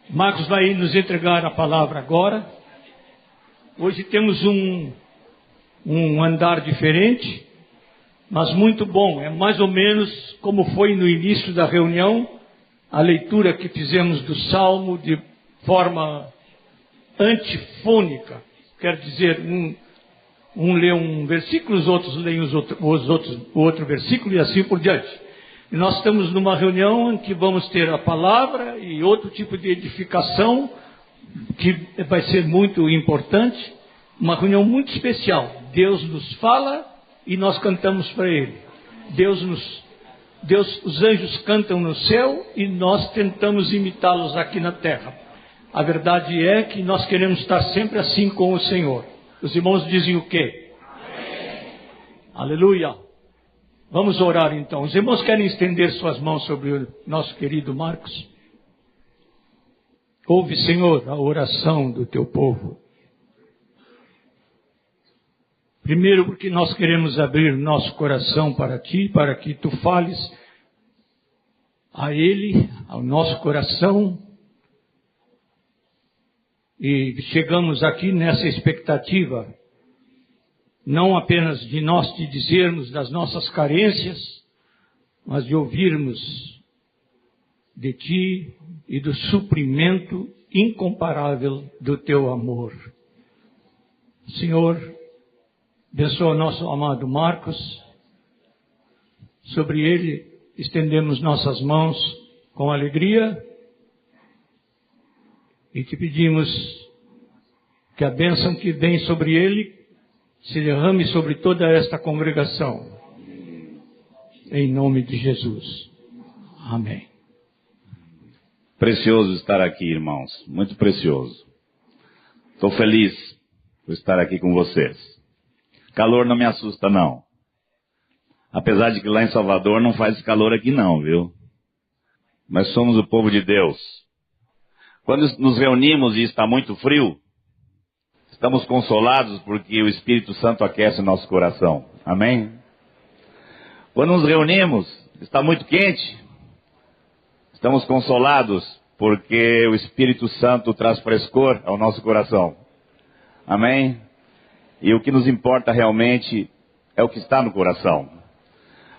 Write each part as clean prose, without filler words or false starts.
Marcos vai nos entregar a palavra agora. Hoje temos um andar diferente, mas muito bom. É mais ou menos como foi no início da reunião, a leitura que fizemos do Salmo de forma antifônica. Quer dizer, um lê um versículo, os outros leem o outro versículo e assim por diante. E nós estamos numa reunião em que vamos ter a palavra e outro tipo de edificação, que vai ser muito importante. Uma reunião muito especial. Deus nos fala e nós cantamos para Ele. Os anjos cantam no céu e nós tentamos imitá-los aqui na terra. A verdade é que nós queremos estar sempre assim com o Senhor. Os irmãos dizem o quê? Amém. Aleluia. Vamos orar então. Os irmãos querem estender suas mãos sobre o nosso querido Marcos? Ouve, Senhor, a oração do teu povo. Primeiro, porque nós queremos abrir nosso coração para ti, para que tu fales a ele, ao nosso coração. E chegamos aqui nessa expectativa, não apenas de nós te dizermos das nossas carências, mas de ouvirmos de ti e do suprimento incomparável do teu amor. Senhor, abençoa o nosso amado Marcos. Sobre ele estendemos nossas mãos com alegria e te pedimos que a bênção que vem sobre ele se derrame sobre toda esta congregação. Em nome de Jesus. Amém. Precioso estar aqui, irmãos. Muito precioso. Estou feliz por estar aqui com vocês. Calor não me assusta, não. Apesar de que lá em Salvador não faz calor aqui não, viu? Mas somos o povo de Deus. Quando nos reunimos e está muito frio, estamos consolados porque o Espírito Santo aquece o nosso coração. Amém? Quando nos reunimos, está muito quente, estamos consolados porque o Espírito Santo traz frescor ao nosso coração. Amém? E o que nos importa realmente é o que está no coração.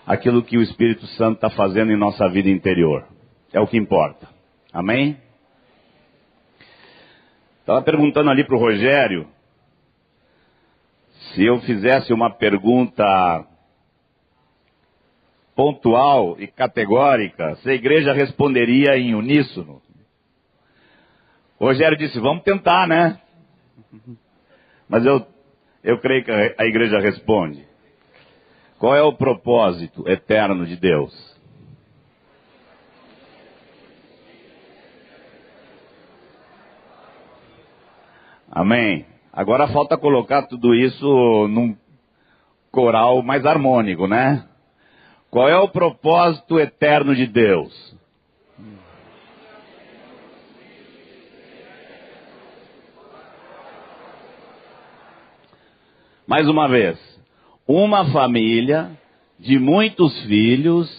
Aquilo que o Espírito Santo está fazendo em nossa vida interior. É o que importa. Amém? Estava perguntando ali para o Rogério se eu fizesse uma pergunta pontual e categórica, se a igreja responderia em uníssono. O Rogério disse, vamos tentar, né? Mas eu creio que a igreja responde. Qual é o propósito eterno de Deus? Amém. Agora falta colocar tudo isso num coral mais harmônico, né? Qual é o propósito eterno de Deus? Mais uma vez. Uma família de muitos filhos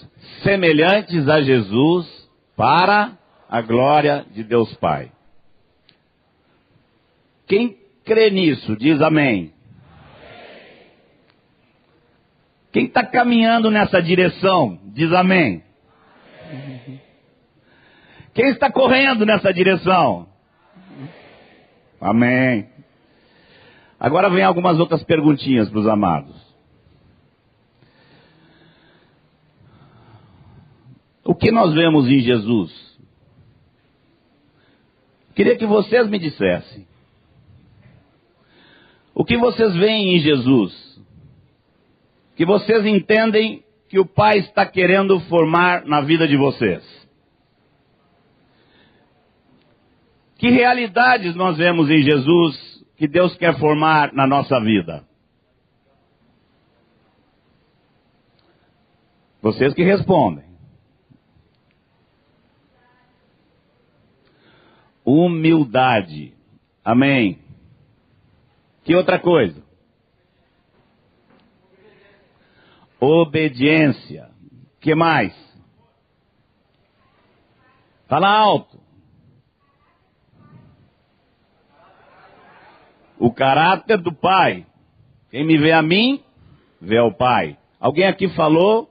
semelhantes a Jesus para a glória de Deus Pai. Quem crê nisso, diz amém. Quem está caminhando nessa direção, diz amém. Quem está correndo nessa direção? Amém. Agora vem algumas outras perguntinhas para os amados. O que nós vemos em Jesus? Queria que vocês me dissessem. O que vocês veem em Jesus? Que vocês entendem que o Pai está querendo formar na vida de vocês? Que realidades nós vemos em Jesus que Deus quer formar na nossa vida? Vocês que respondem. Humildade. Amém. Que outra coisa? Obediência. Que mais? Fala alto. o caráter do Pai. Quem me vê a mim, vê ao Pai. Alguém aqui falou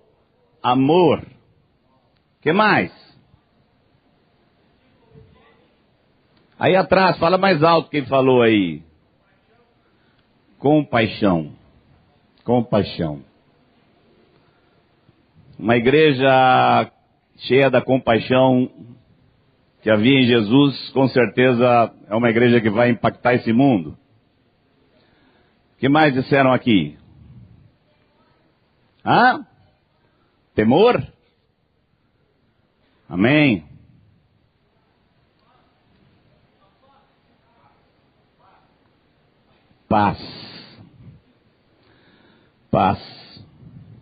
amor. O que mais? Aí atrás, fala mais alto quem falou aí. Compaixão. Compaixão. Uma igreja cheia da compaixão que havia em Jesus, com certeza é uma igreja que vai impactar esse mundo. O que mais disseram aqui? Temor? Amém. Paz. Paz.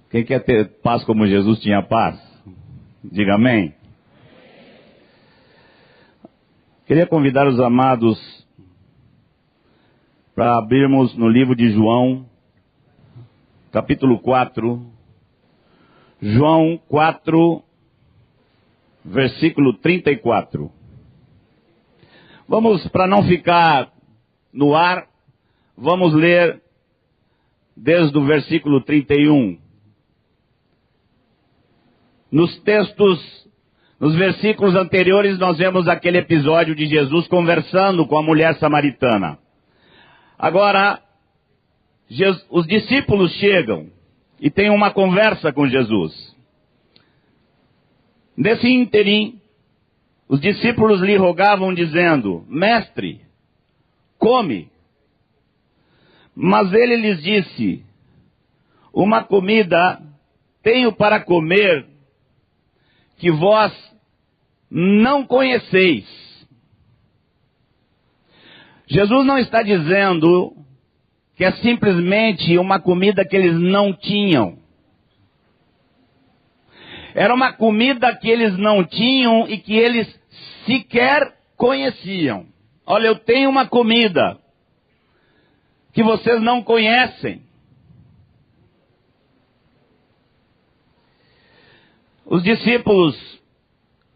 Quem quer ter paz como Jesus tinha paz? Diga amém. Queria convidar os amados para abrirmos no livro de João, capítulo 4. João 4, versículo 34. Vamos, para não ficar no ar, vamos ler desde o versículo 31. Nos textos, nos versículos anteriores, nós vemos aquele episódio de Jesus conversando com a mulher samaritana. Agora, os discípulos chegam e têm uma conversa com Jesus. Nesse ínterim, os discípulos lhe rogavam dizendo: Mestre, come. Mas ele lhes disse: uma comida tenho para comer que vós não conheceis. Jesus não está dizendo que é simplesmente uma comida que eles não tinham. Era uma comida que eles não tinham e que eles sequer conheciam. Olha, eu tenho uma comida que vocês não conhecem. Os discípulos,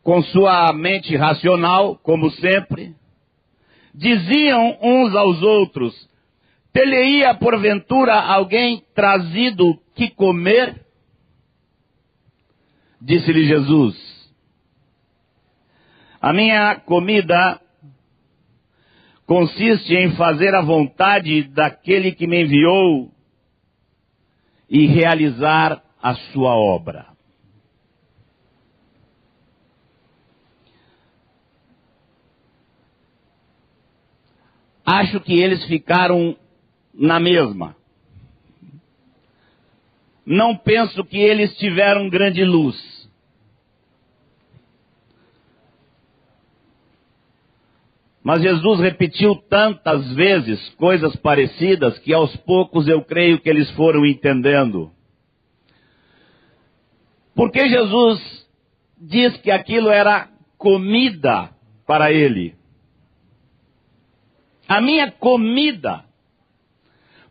com sua mente racional, como sempre, diziam uns aos outros: ter-lhe-ia porventura alguém trazido que comer? Disse-lhe Jesus: a minha comida consiste em fazer a vontade daquele que me enviou e realizar a sua obra. Acho que eles ficaram na mesma. Não penso que eles tiveram grande luz. Mas Jesus repetiu tantas vezes coisas parecidas que aos poucos eu creio que eles foram entendendo. Porque Jesus diz que aquilo era comida para ele. A minha comida.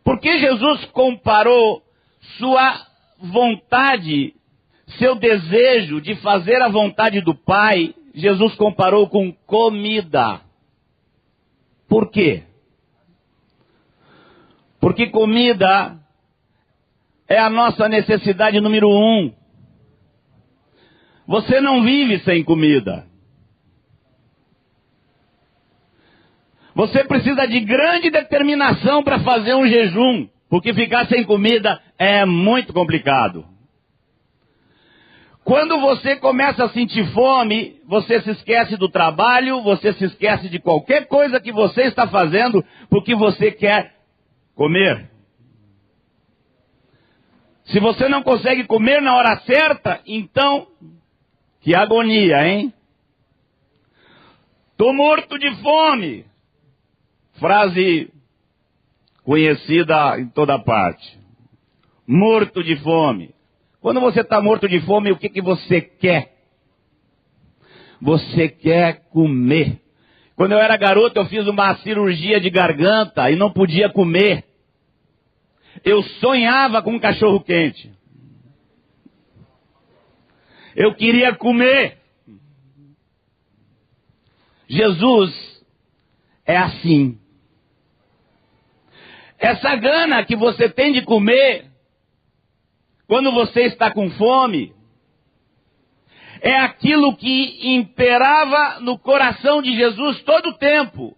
Porque Jesus comparou sua vontade, seu desejo de fazer a vontade do Pai, Jesus comparou com comida. Por quê? Porque comida é a nossa necessidade número 1. Você não vive sem comida. Você precisa de grande determinação para fazer um jejum, porque ficar sem comida é muito complicado. Quando você começa a sentir fome, você se esquece do trabalho, você se esquece de qualquer coisa que você está fazendo, porque você quer comer. Se você não consegue comer na hora certa, então, que agonia, hein? Tô morto de fome. Frase conhecida em toda parte. Morto de fome. Quando você está morto de fome, o que você quer? Você quer comer. Quando eu era garoto, eu fiz uma cirurgia de garganta e não podia comer. Eu sonhava com um cachorro quente. Eu queria comer. Jesus é assim. Essa gana que você tem de comer, quando você está com fome, é aquilo que imperava no coração de Jesus todo o tempo,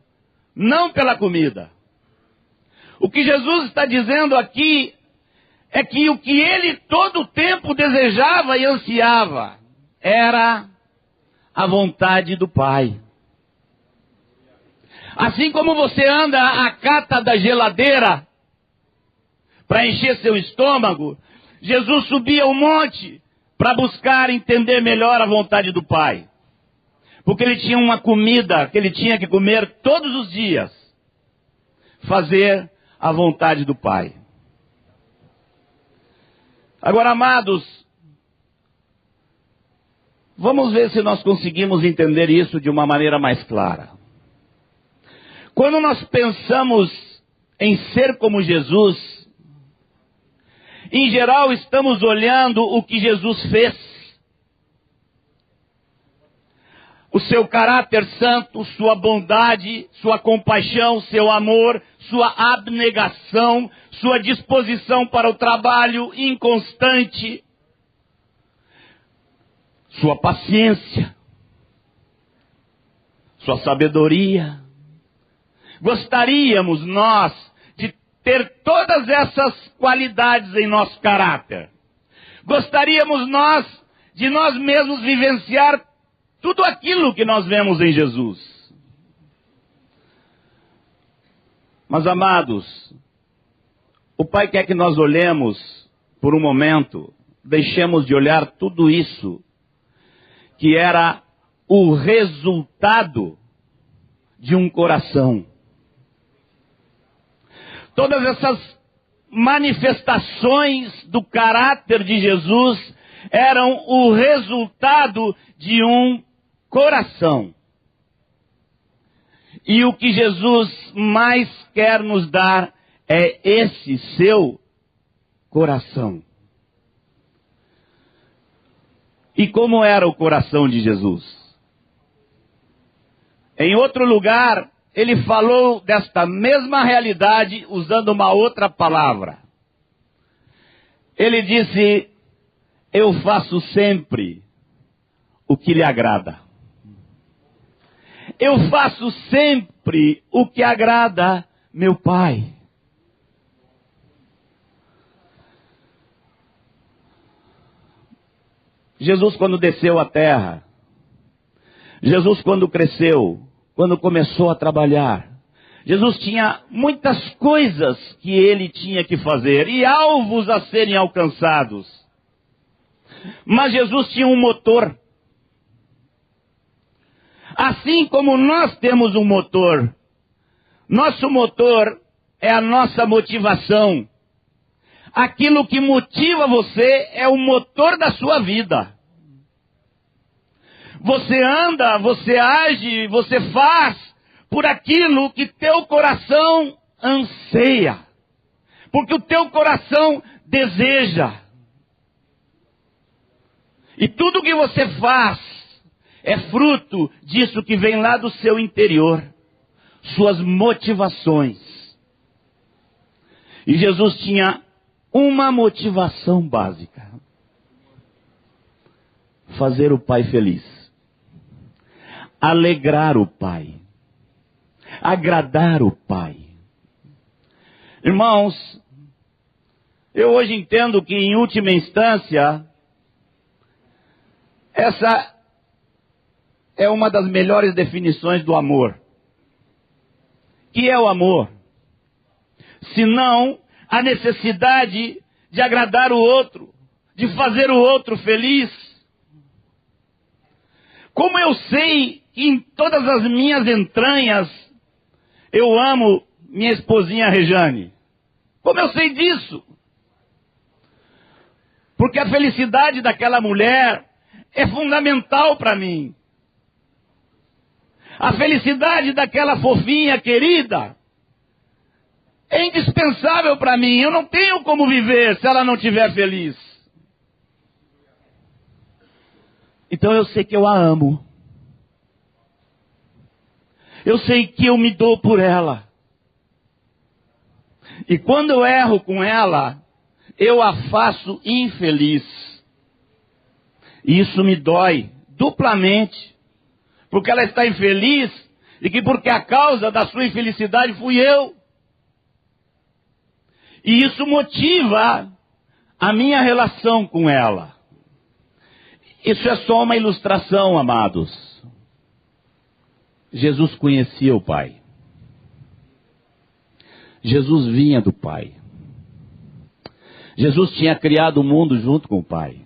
não pela comida. O que Jesus está dizendo aqui é que o que ele todo o tempo desejava e ansiava era a vontade do Pai. Assim como você anda à cata da geladeira para encher seu estômago, Jesus subia ao monte para buscar entender melhor a vontade do Pai. Porque ele tinha uma comida que ele tinha que comer todos os dias. Fazer a vontade do Pai. Agora, amados, vamos ver se nós conseguimos entender isso de uma maneira mais clara. Quando nós pensamos em ser como Jesus, em geral estamos olhando o que Jesus fez. O seu caráter santo, sua bondade, sua compaixão, seu amor, sua abnegação, sua disposição para o trabalho inconstante, sua paciência, sua sabedoria. Gostaríamos nós de ter todas essas qualidades em nosso caráter. Gostaríamos nós de nós mesmos vivenciar tudo aquilo que nós vemos em Jesus. Mas, amados, o Pai quer que nós olhemos por um momento, deixemos de olhar tudo isso, que era o resultado de um coração. Todas essas manifestações do caráter de Jesus eram o resultado de um coração. E o que Jesus mais quer nos dar é esse seu coração. E como era o coração de Jesus? Em outro lugar, ele falou desta mesma realidade usando uma outra palavra. Ele disse: eu faço sempre o que lhe agrada. Eu faço sempre o que agrada meu Pai. Jesus, quando desceu à terra, Jesus, quando cresceu, quando começou a trabalhar, Jesus tinha muitas coisas que ele tinha que fazer e alvos a serem alcançados. Mas Jesus tinha um motor. Assim como nós temos um motor, nosso motor é a nossa motivação. Aquilo que motiva você é o motor da sua vida. Você anda, você age, você faz por aquilo que teu coração anseia. Porque o teu coração deseja. E tudo que você faz é fruto disso que vem lá do seu interior. Suas motivações. E Jesus tinha uma motivação básica: fazer o Pai feliz. Alegrar o Pai. Agradar o Pai. Irmãos, eu hoje entendo que em última instância, essa é uma das melhores definições do amor. Que é o amor? Senão a necessidade de agradar o outro, de fazer o outro feliz. Como eu sei que em todas as minhas entranhas eu amo minha esposinha Rejane? Como eu sei disso? Porque a felicidade daquela mulher é fundamental para mim. A felicidade daquela fofinha querida é indispensável para mim. Eu não tenho como viver se ela não estiver feliz. Então eu sei que eu a amo. Eu sei que eu me dou por ela. E quando eu erro com ela, eu a faço infeliz. E isso me dói duplamente. Porque ela está infeliz e que porque a causa da sua infelicidade fui eu. E isso motiva a minha relação com ela. Isso é só uma ilustração, amados. Jesus conhecia o Pai. Jesus vinha do Pai. Jesus tinha criado o mundo junto com o Pai.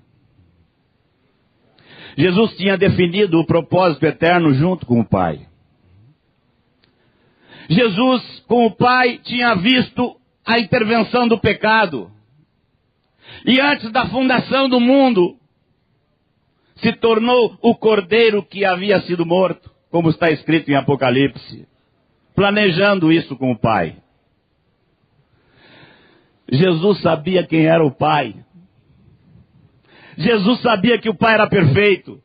Jesus tinha definido o propósito eterno junto com o Pai. Jesus, com o Pai, tinha visto a intervenção do pecado. E antes da fundação do mundo, se tornou o cordeiro que havia sido morto, como está escrito em Apocalipse, planejando isso com o Pai. Jesus sabia quem era o Pai. Jesus sabia que o Pai era perfeito.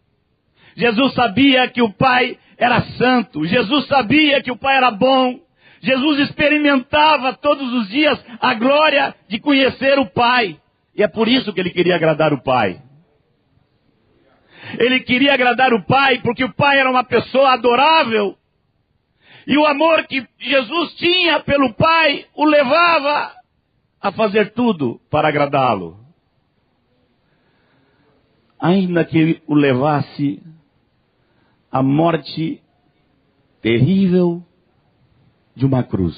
Jesus sabia que o Pai era santo. Jesus sabia que o Pai era bom. Jesus experimentava todos os dias a glória de conhecer o Pai. E é por isso que ele queria agradar o Pai. Ele queria agradar o Pai porque o Pai era uma pessoa adorável. E o amor que Jesus tinha pelo Pai o levava a fazer tudo para agradá-lo. Ainda que o levasse à morte terrível de uma cruz.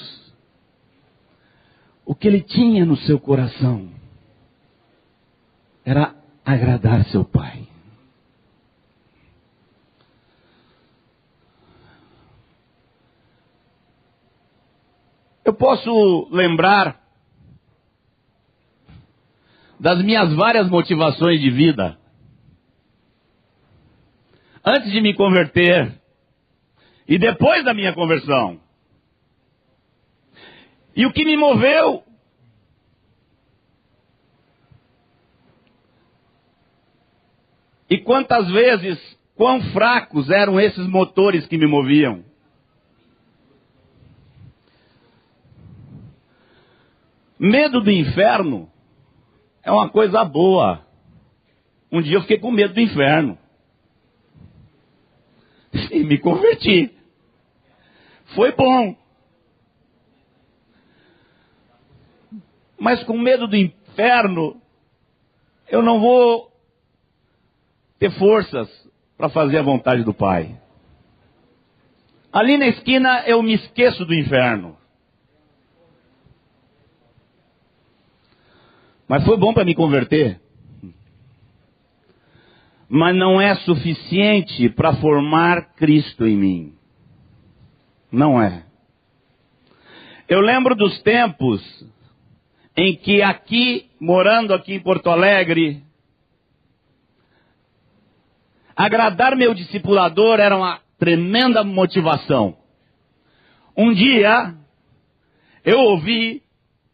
O que ele tinha no seu coração era agradar seu Pai. Eu posso lembrar das minhas várias motivações de vida. Antes de me converter e depois da minha conversão. E o que me moveu? E quantas vezes, quão fracos eram esses motores que me moviam? Medo do inferno é uma coisa boa. Um dia eu fiquei com medo do inferno. E me converti. Foi bom. Mas com medo do inferno, eu não vou ter forças para fazer a vontade do Pai. Ali na esquina eu me esqueço do inferno. Mas foi bom para me converter. Mas não é suficiente para formar Cristo em mim. Não é. Eu lembro dos tempos em que aqui, morando aqui em Porto Alegre, agradar meu discipulador era uma tremenda motivação. Um dia, eu ouvi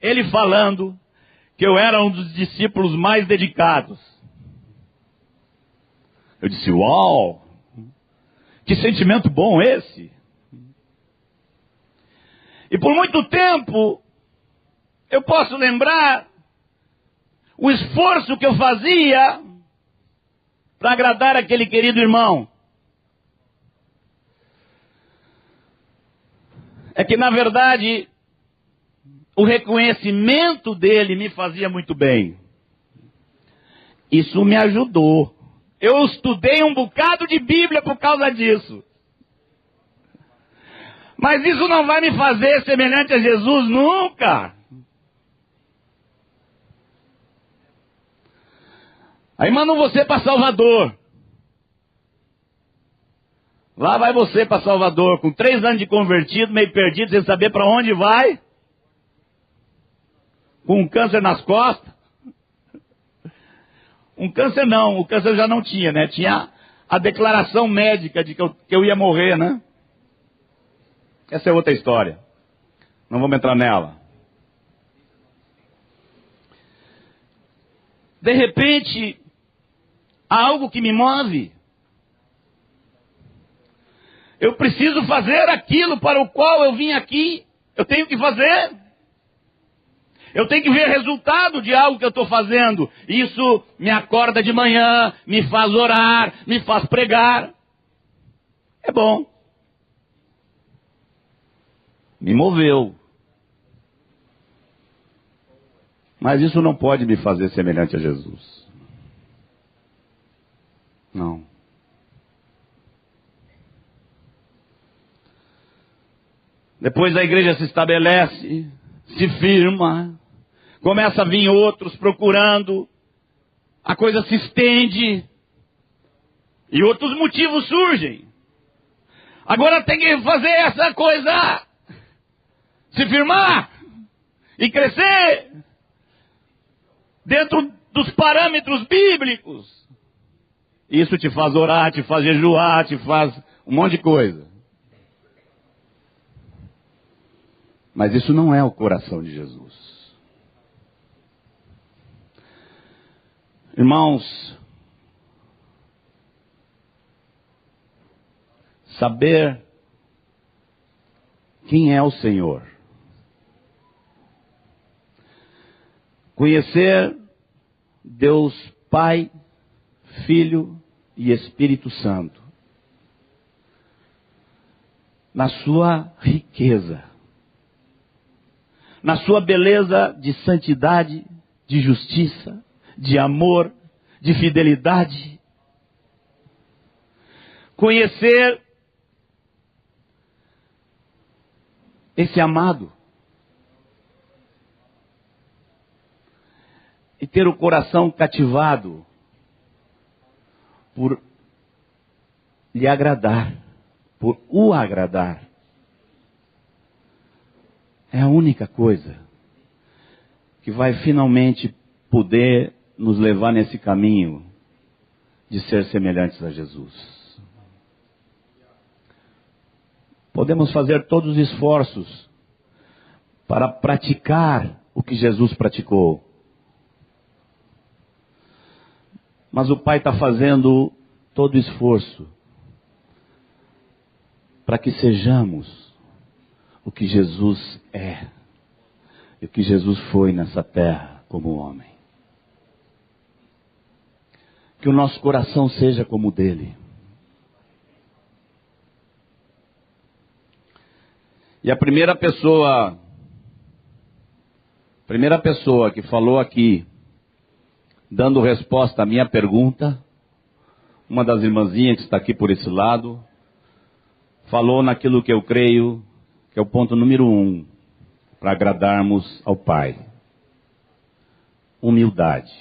ele falando que eu era um dos discípulos mais dedicados. Eu disse, uau, que sentimento bom esse. E por muito tempo, eu posso lembrar o esforço que eu fazia para agradar aquele querido irmão. É que na verdade, o reconhecimento dele me fazia muito bem. Isso me ajudou. Eu estudei um bocado de Bíblia por causa disso. Mas isso não vai me fazer semelhante a Jesus nunca. Aí mandam você para Salvador. Lá vai você para Salvador, com 3 anos de convertido, meio perdido, sem saber para onde vai. Com um câncer nas costas. Um câncer não, o câncer já não tinha, né? Tinha a declaração médica de que eu ia morrer, né? Essa é outra história. Não vamos entrar nela. De repente, há algo que me move. Eu preciso fazer aquilo para o qual eu vim aqui. Eu tenho que fazer. Eu tenho que ver resultado de algo que eu estou fazendo. Isso me acorda de manhã, me faz orar, me faz pregar. É bom. Me moveu. Mas isso não pode me fazer semelhante a Jesus. Não. Depois a igreja se estabelece, se firma, começa a vir outros procurando, a coisa se estende, e outros motivos surgem. Agora tem que fazer essa coisa, se firmar e crescer dentro dos parâmetros bíblicos. Isso te faz orar, te faz jejuar, te faz um monte de coisa. Mas isso não é o coração de Jesus. Irmãos, saber quem é o Senhor, conhecer Deus Pai, Filho e Espírito Santo, na sua riqueza, na sua beleza de santidade, de justiça, de amor, de fidelidade. Conhecer esse amado e ter o coração cativado por lhe agradar, por o agradar. É a única coisa que vai finalmente poder nos levar nesse caminho de ser semelhantes a Jesus. Podemos fazer todos os esforços para praticar o que Jesus praticou. Mas o Pai está fazendo todo o esforço para que sejamos o que Jesus é, e o que Jesus foi nessa terra como homem. Que o nosso coração seja como o dele. E a primeira pessoa que falou aqui, dando resposta à minha pergunta, uma das irmãzinhas que está aqui por esse lado, falou naquilo que eu creio que é o ponto número 1 para agradarmos ao Pai: humildade.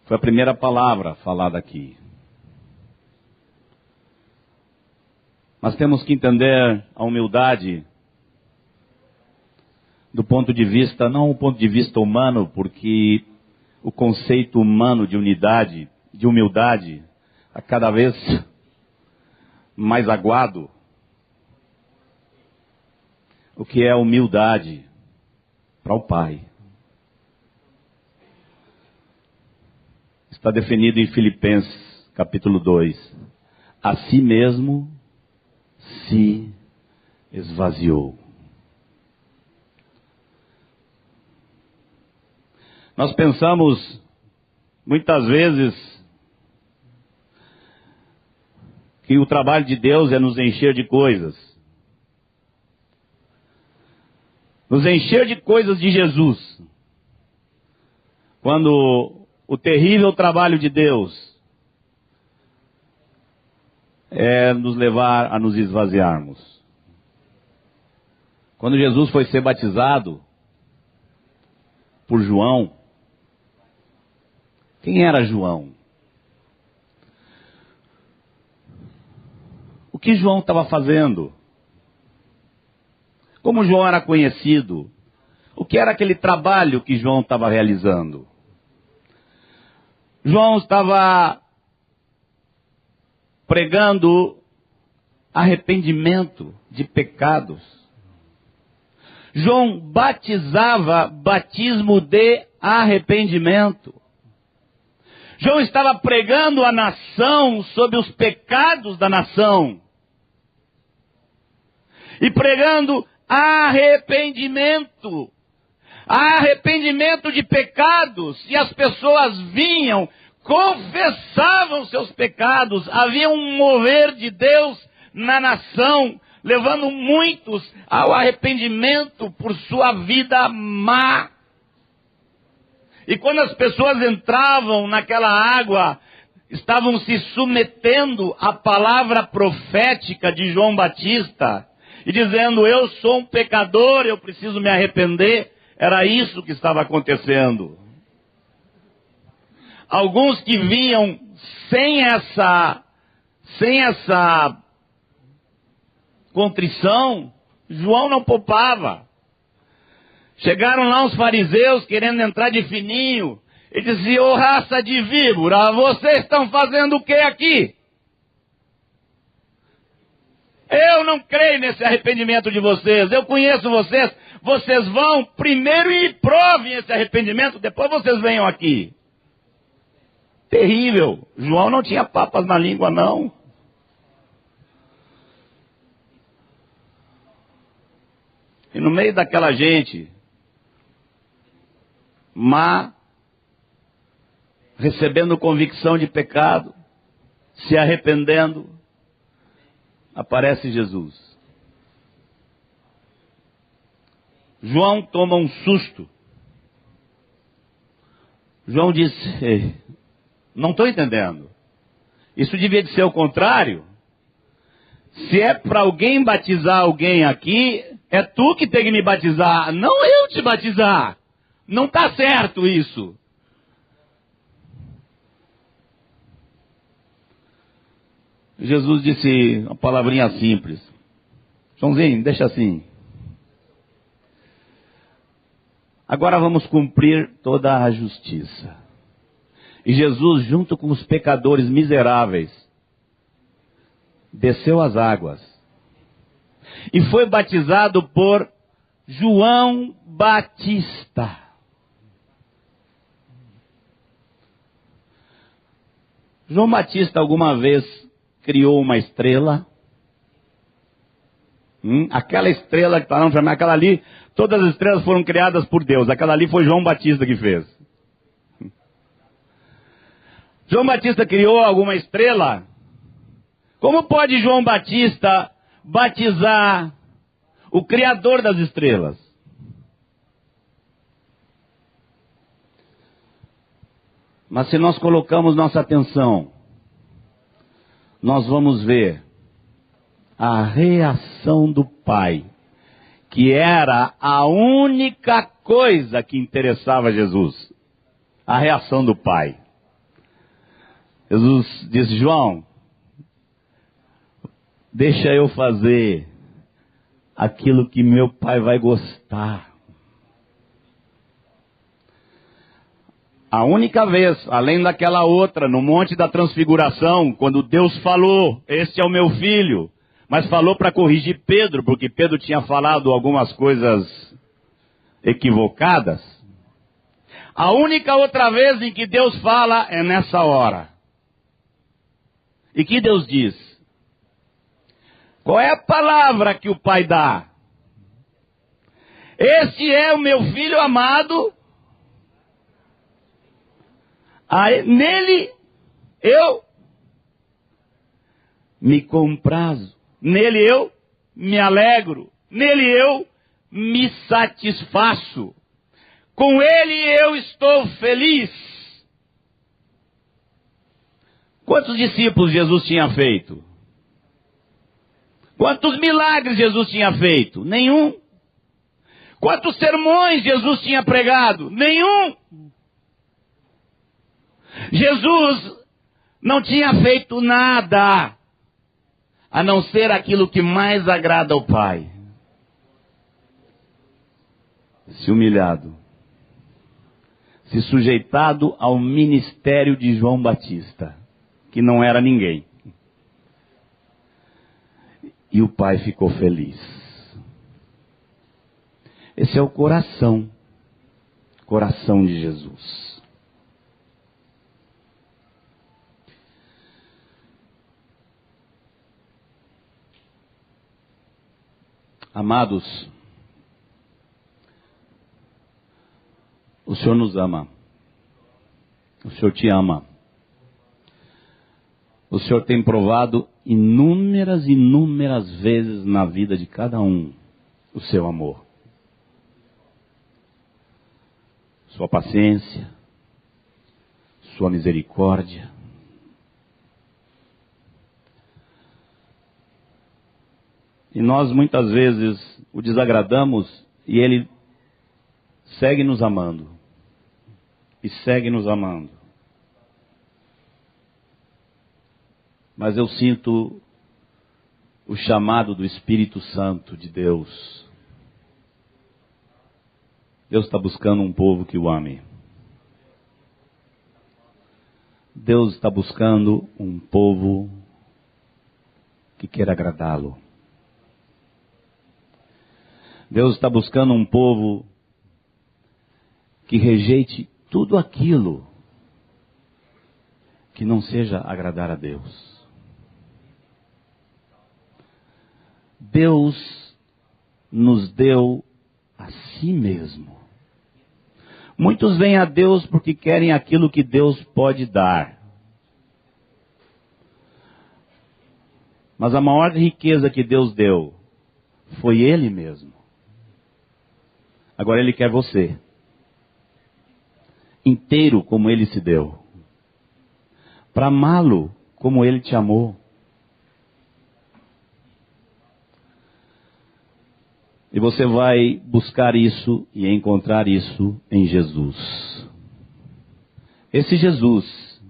Foi a primeira palavra falada aqui. Mas temos que entender a humildade do ponto de vista, não o ponto de vista humano, porque o conceito humano de unidade, de humildade, está cada vez mais aguado. O que é humildade para o Pai? Está definido em Filipenses, capítulo 2. A si mesmo se esvaziou. Nós pensamos, muitas vezes, que o trabalho de Deus é nos encher de coisas. Nos encher de coisas de Jesus. Quando o terrível trabalho de Deus é nos levar a nos esvaziarmos. Quando Jesus foi ser batizado por João, quem era João? O que João estava fazendo? Como João era conhecido? O que era aquele trabalho que João estava realizando? João estava pregando arrependimento de pecados. João batizava batismo de arrependimento. João estava pregando a nação sobre os pecados da nação. E pregando arrependimento. Arrependimento de pecados. E as pessoas vinham, confessavam seus pecados. Havia um mover de Deus na nação, levando muitos ao arrependimento por sua vida má. E quando as pessoas entravam naquela água, estavam se submetendo à palavra profética de João Batista, e dizendo, eu sou um pecador, eu preciso me arrepender. Era isso que estava acontecendo. Alguns que vinham sem essa contrição, João não poupava. Chegaram lá os fariseus querendo entrar de fininho, e diziam, ô raça de víbora, vocês estão fazendo o que aqui? Eu não creio nesse arrependimento de vocês, eu conheço vocês, vocês vão primeiro e provem esse arrependimento, depois vocês venham aqui. Terrível. João não tinha papas na língua, não. E no meio daquela gente má, recebendo convicção de pecado, se arrependendo, aparece Jesus. João toma um susto. João disse, não estou entendendo. Isso devia de ser o contrário. Se é para alguém batizar alguém aqui, é tu que tem que me batizar, não eu te batizar. Não está certo isso. Jesus disse uma palavrinha simples. Joãozinho, deixa assim. Agora vamos cumprir toda a justiça. E Jesus, junto com os pecadores miseráveis, desceu as águas. E foi batizado por João Batista. João Batista alguma vez criou uma estrela. Aquela estrela que está não chamar, aquela ali, todas as estrelas foram criadas por Deus. Aquela ali foi João Batista que fez. João Batista criou alguma estrela? Como pode João Batista batizar o Criador das estrelas? Mas se nós colocamos nossa atenção, nós vamos ver a reação do Pai, que era a única coisa que interessava a Jesus. A reação do Pai. Jesus disse, João, deixa eu fazer aquilo que meu Pai vai gostar. A única vez, além daquela outra, no Monte da Transfiguração, quando Deus falou, este é o meu filho, mas falou para corrigir Pedro, porque Pedro tinha falado algumas coisas equivocadas. A única outra vez em que Deus fala é nessa hora. E que Deus diz? Qual é a palavra que o Pai dá? Este é o meu filho amado. Nele eu me comprazo. Nele eu me alegro. Nele eu me satisfaço. Com ele eu estou feliz. Quantos discípulos Jesus tinha feito? Quantos milagres Jesus tinha feito? Nenhum. Quantos sermões Jesus tinha pregado? Nenhum. Jesus não tinha feito nada, a não ser aquilo que mais agrada ao Pai. Se humilhado, se sujeitado ao ministério de João Batista, que não era ninguém. E o Pai ficou feliz. Esse é o coração de Jesus. Amados, Senhor nos ama. O Senhor te ama. O Senhor tem provado inúmeras vezes na vida de cada um o seu amor. Sua paciência, sua misericórdia. E nós muitas vezes o desagradamos e Ele segue nos amando. E segue nos amando. Mas eu sinto o chamado do Espírito Santo de Deus. Deus está buscando um povo que o ame. Deus está buscando um povo que queira agradá-lo. Deus está buscando um povo que rejeite tudo aquilo que não seja agradar a Deus. Deus nos deu a si mesmo. Muitos vêm a Deus porque querem aquilo que Deus pode dar. Mas a maior riqueza que Deus deu foi Ele mesmo. Agora Ele quer você. Inteiro como Ele se deu. Para amá-lo como Ele te amou. E você vai buscar isso e encontrar isso em Jesus. Esse Jesus,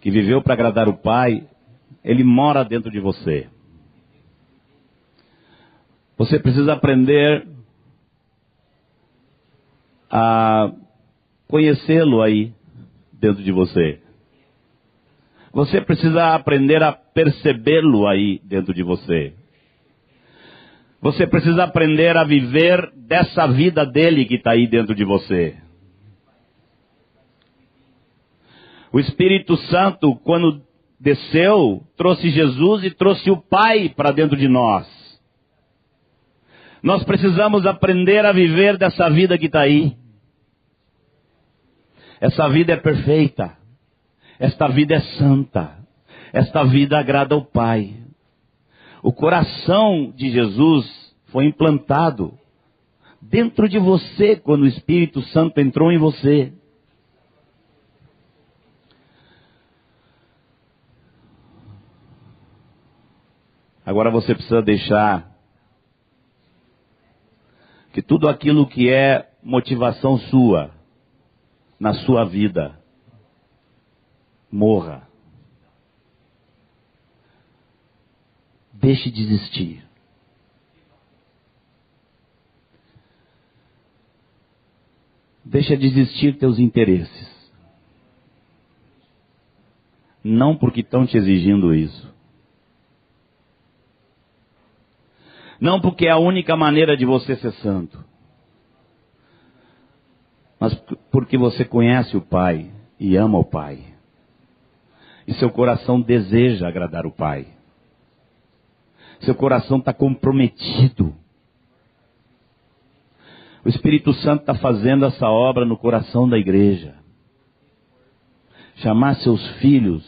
que viveu para agradar o Pai, Ele mora dentro de você. Você precisa aprender a conhecê-lo aí dentro de você. Você precisa aprender a percebê-lo aí dentro de você. Você precisa aprender a viver dessa vida dele que está aí dentro de você. O Espírito Santo, quando desceu, trouxe Jesus e trouxe o Pai para dentro de nós. Nós precisamos aprender a viver dessa vida que está aí. Essa vida é perfeita. Esta vida é santa. Esta vida agrada ao Pai. O coração de Jesus foi implantado dentro de você quando o Espírito Santo entrou em você. Agora você precisa deixar que tudo aquilo que é motivação sua, na sua vida, morra. Deixe de existir. Deixa de existir teus interesses. Não porque estão te exigindo isso. Não porque é a única maneira de você ser santo. Mas porque você conhece o Pai e ama o Pai. E seu coração deseja agradar o Pai. Seu coração está comprometido. O Espírito Santo está fazendo essa obra no coração da igreja. Chamar seus filhos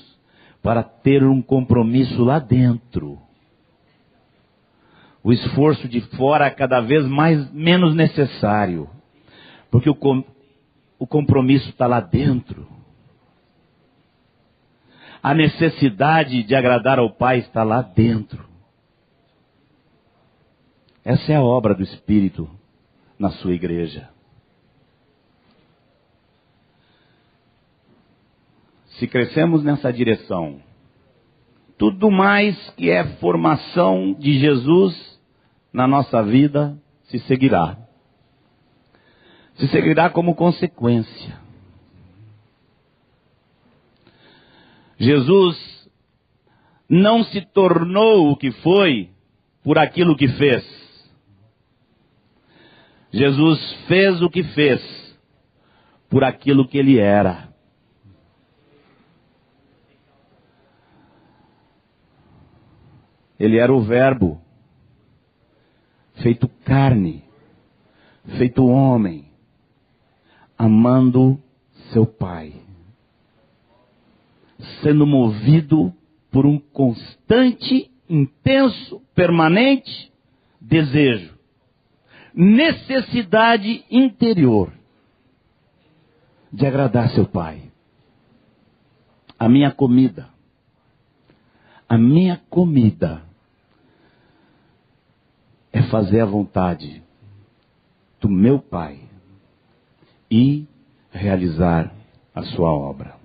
para ter um compromisso lá dentro. O esforço de fora é cada vez menos necessário. Porque o compromisso está lá dentro. A necessidade de agradar ao Pai está lá dentro. Essa é a obra do Espírito na sua igreja. Se crescemos nessa direção, tudo mais que é formação de Jesus na nossa vida se seguirá. Se seguirá como consequência. Jesus não se tornou o que foi por aquilo que fez. Jesus fez o que fez por aquilo que ele era. Ele era o Verbo, feito carne, feito homem, amando seu Pai, sendo movido por um constante, intenso, permanente desejo, necessidade interior de agradar seu Pai. A minha comida é fazer a vontade do meu Pai e realizar a sua obra.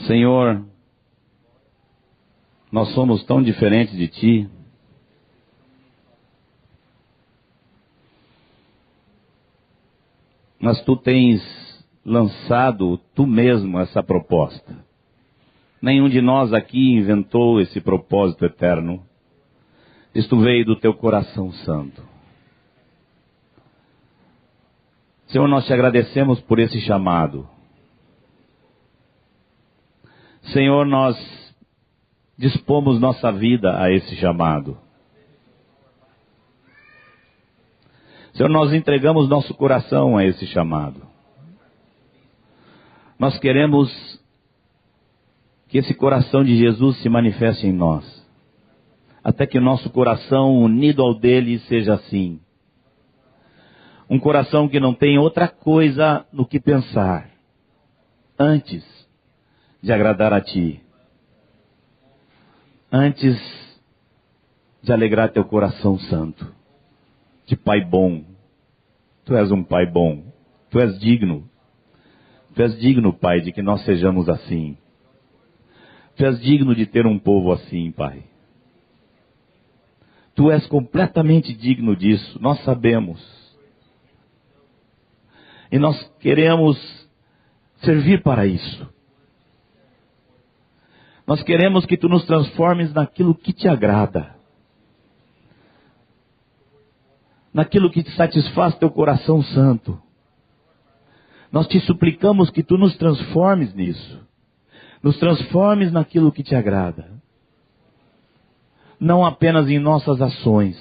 Senhor, nós somos tão diferentes de Ti. Mas Tu tens lançado Tu mesmo essa proposta. Nenhum de nós aqui inventou esse propósito eterno. Isto veio do Teu coração santo. Senhor, nós Te agradecemos por esse chamado. Senhor, nós dispomos nossa vida a esse chamado. Senhor, nós entregamos nosso coração a esse chamado. Nós queremos que esse coração de Jesus se manifeste em nós, até que o nosso coração unido ao dele seja assim. Um coração que não tem outra coisa no que pensar, antes de agradar a Ti. Antes de alegrar Teu coração santo. De Pai bom. Tu és um Pai bom. Tu és digno. Tu és digno, Pai, de que nós sejamos assim. Tu és digno de ter um povo assim, Pai. Tu és completamente digno disso. Nós sabemos. E nós queremos servir para isso. Nós queremos que Tu nos transformes naquilo que Te agrada. Naquilo que te satisfaz Teu coração santo. Nós Te suplicamos que Tu nos transformes nisso. Nos transformes naquilo que Te agrada. Não apenas em nossas ações,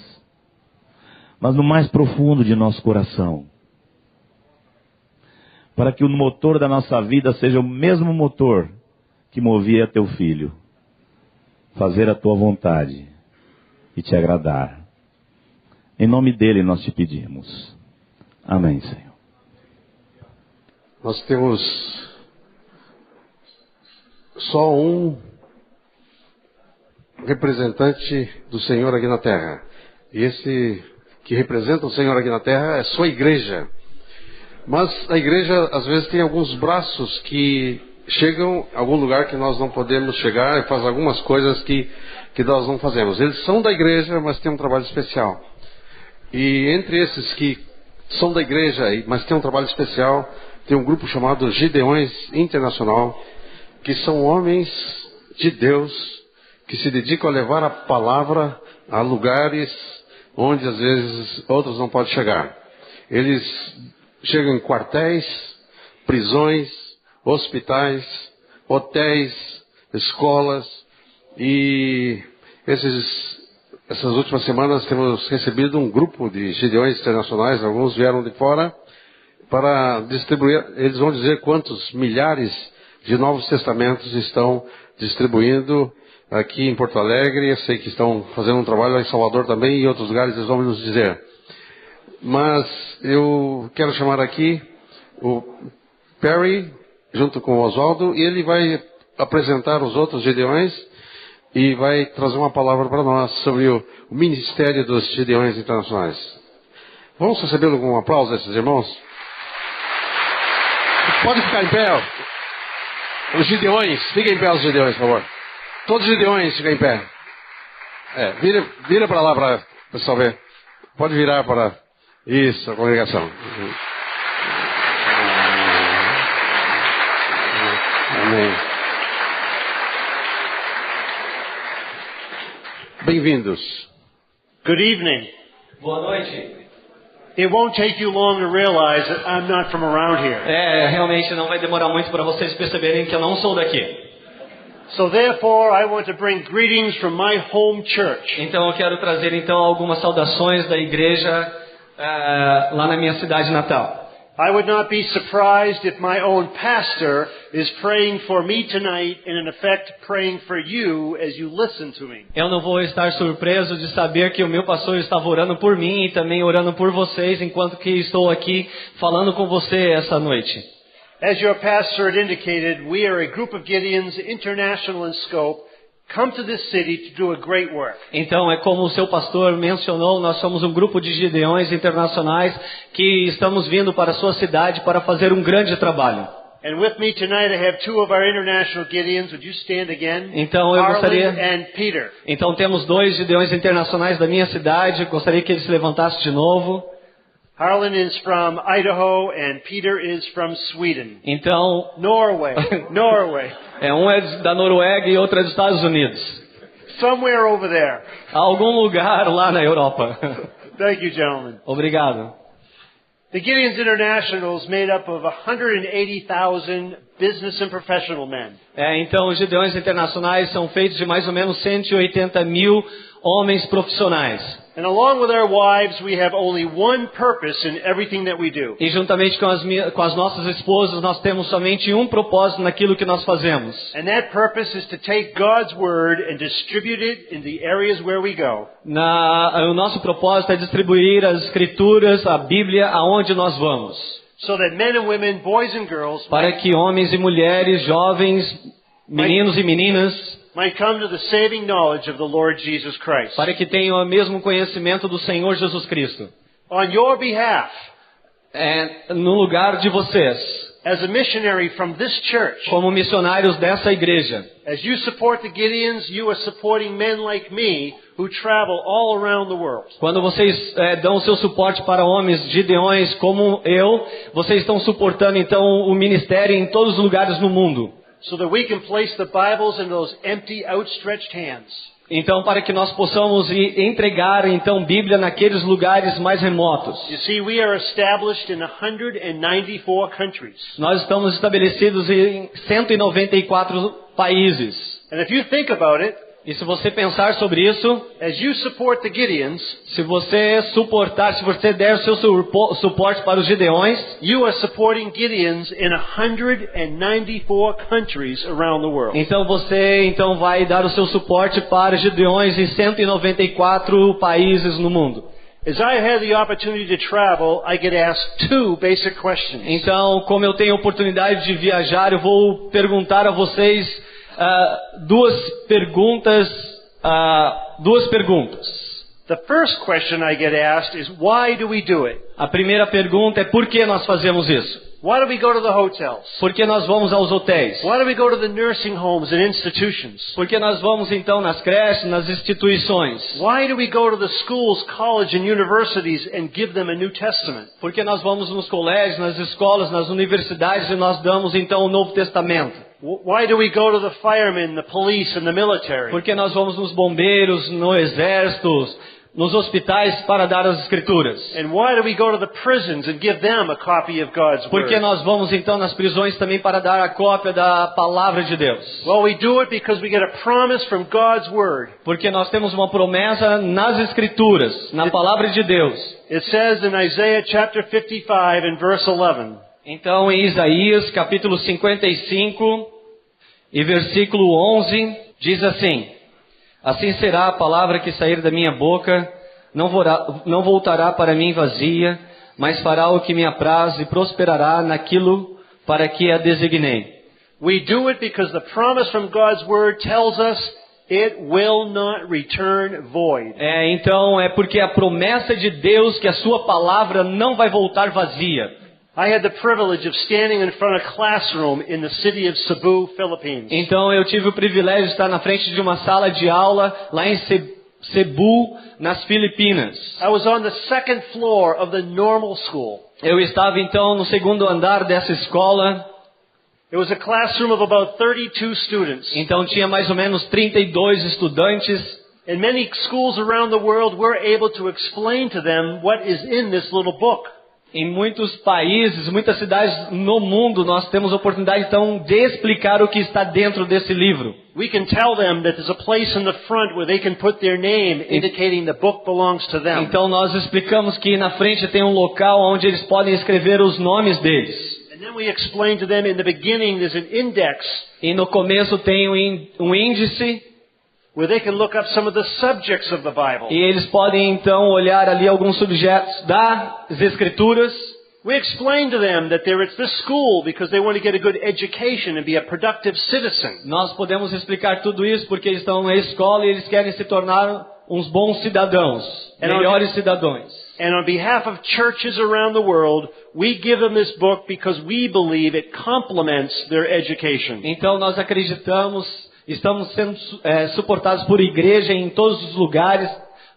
mas no mais profundo de nosso coração. Para que o motor da nossa vida seja o mesmo motor que movia Teu Filho. Fazer a Tua vontade e Te agradar. Em nome dele nós Te pedimos. Amém, Senhor. Nós temos só um representante do Senhor aqui na terra. E esse que representa o Senhor aqui na terra é sua igreja. Mas a igreja às vezes tem alguns braços que chegam a algum lugar que nós não podemos chegar e faz algumas coisas que nós não fazemos. Eles são da igreja, mas têm um trabalho especial. E entre esses que são da igreja, mas têm um trabalho especial, tem um grupo chamado Gideões Internacional, que são homens de Deus, que se dedicam a levar a palavra a lugares onde às vezes outros não podem chegar. Eles chegam em quartéis, prisões, hospitais, hotéis, escolas, e essas últimas semanas temos recebido um grupo de Gideões Internacionais, alguns vieram de fora, para distribuir. Eles vão dizer quantos milhares de Novos Testamentos estão distribuindo aqui em Porto Alegre. Eu sei que estão fazendo um trabalho lá em Salvador também, e em outros lugares eles vão nos dizer. Mas eu quero chamar aqui o Perry, junto com o Oswaldo, e ele vai apresentar os outros Gideões e vai trazer uma palavra para nós sobre o ministério dos Gideões Internacionais. Vamos recebê-lo com um aplauso, esses irmãos? Pode ficar em pé. Os Gideões, fiquem em pé os Gideões, por favor. Todos os Gideões, fiquem em pé. Vira para lá para o pessoal ver. Pode virar para... Isso, a congregação. Amém. Bem-vindos. Good evening. Boa noite. It won't take you long to realize that I'm not from around here. Realmente não vai demorar muito para vocês perceberem que eu não sou daqui. So therefore, I want to bring greetings from my home church. Então eu quero trazer algumas saudações da igreja lá na minha cidade natal. I would not be surprised if my own pastor is praying for me tonight and in effect praying for you as you listen to me. Eu não vou estar surpreso de saber que o meu pastor estava orando por mim e também orando por vocês enquanto que estou aqui falando com você essa noite. As your pastor had indicated, we are a group of Gideons, international in scope, come to this city to do a great work. Então, é como o seu pastor mencionou, nós somos um grupo de gideões internacionais que estamos vindo para a sua cidade para fazer um grande trabalho. And with me tonight I have two of our international Gideons. Would you stand again? Então, eu gostaria... Harlan and Peter. Então, temos dois gideões internacionais da minha cidade, gostaria que eles se levantassem de novo. Harlan is from Idaho and Peter is from Sweden. Então, Norway. um é da Noruega e outro é dos Estados Unidos. Somewhere over there. Algum lugar lá na Europa. Thank you, gentlemen. Obrigado. The Gideons International is made up of 180,000 business and professional men. Então, os gideões internacionais são feitos de mais ou menos 180 mil homens profissionais. And along with our wives, we have only one purpose in everything that we do. E juntamente com as nossas esposas, nós temos somente um propósito naquilo que nós fazemos. And that purpose is to take God's word and distribute it in the areas where we go. O nosso propósito é distribuir as escrituras, a Bíblia, aonde nós vamos. So that men and women, boys and girls, para que homens e mulheres, jovens, meninos e meninas, might come to the saving knowledge of the Lord Jesus Christ. para que tenham o mesmo conhecimento do Senhor Jesus Cristo. On your behalf, no lugar de vocês, as a missionary from this church, como missionários dessa igreja, as you support the Gideons, you are supporting men like me who travel all around the world. Quando vocês dão o seu suporte para homens gideões como eu, vocês estão suportando então o ministério em todos os lugares no mundo. So that we can place the Bibles in those empty, outstretched hands. Então, para que nós possamos entregar então Bíblia naqueles lugares mais remotos. You see, we are established in 194 countries. Nós estamos estabelecidos em 194 países. And if you think about it, e se você pensar sobre isso, as you support the Gideons, se você der o seu suporte para os gideões, you are supporting Gideons in 194 countries around the world. Então você vai dar o seu suporte para gideões em 194 países no mundo. As I had the opportunity to travel, I get asked two basic questions. Então, como eu tenho a oportunidade de viajar, eu vou perguntar a vocês duas perguntas. The first question I get asked is, why do we do it? A primeira pergunta é por que nós fazemos isso? Why do we go to the hotels? Por que nós vamos aos hotéis? Why do we go to the nursing homes and institutions? Por que nós vamos então nas creches, nas instituições? Why do we go to the schools, college and universities and give them a New Testament? Por que nós vamos nos colégios, nas escolas, nas universidades e nós damos então o Novo Testamento? Why do we go to the firemen, the police and the military? Por que nós vamos nos bombeiros, no exército, nos hospitais para dar as escrituras? And why do we go to the prisons and give them a copy of God's word? Por que nós vamos então nas prisões também para dar a cópia da palavra de Deus? Well, we do it because we get a promise from God's word. Porque nós temos uma promessa nas escrituras, na palavra de Deus. It says in Isaiah chapter 55 and verse 11. Então, em Isaías capítulo 55 e versículo 11, diz assim: assim será a palavra que sair da minha boca, não voltará para mim vazia, mas fará o que me apraz e prosperará naquilo para que a designei. We do it because the promise from God's word tells us it will not return void. Então é porque a promessa de Deus que a sua palavra não vai voltar vazia. I had the privilege of standing in front of a classroom in the city of Cebu, Philippines. Então eu tive o privilégio de estar na frente de uma sala de aula lá em Cebu, nas Filipinas. I was on the second floor of the normal school. Eu estava então no segundo andar dessa escola. It was a classroom of about 32 students. Então tinha mais ou menos 32 estudantes. In many schools around the world, we're able to explain to them what is in this little book. Em muitos países, muitas cidades no mundo, nós temos a oportunidade então de explicar o que está dentro desse livro. We can tell them that there's a place in the front where they can put their name, indicating the book belongs to them. Então nós explicamos que na frente tem um local onde eles podem escrever os nomes deles. And then we explain to them in the beginning there's an index E no começo tem um índice, where they can look up some of the subjects of the Bible. e eles podem então olhar ali alguns subjetos das Escrituras. We explain to them that they're at this school because they want to get a good education and be a productive citizen. Nós podemos explicar tudo isso porque eles estão na escola e eles querem se tornar uns bons cidadãos, melhores cidadãos. And on behalf of churches around the world, we give them this book because we believe it complements their education. Então nós acreditamos, estamos sendo suportados por igreja em todos os lugares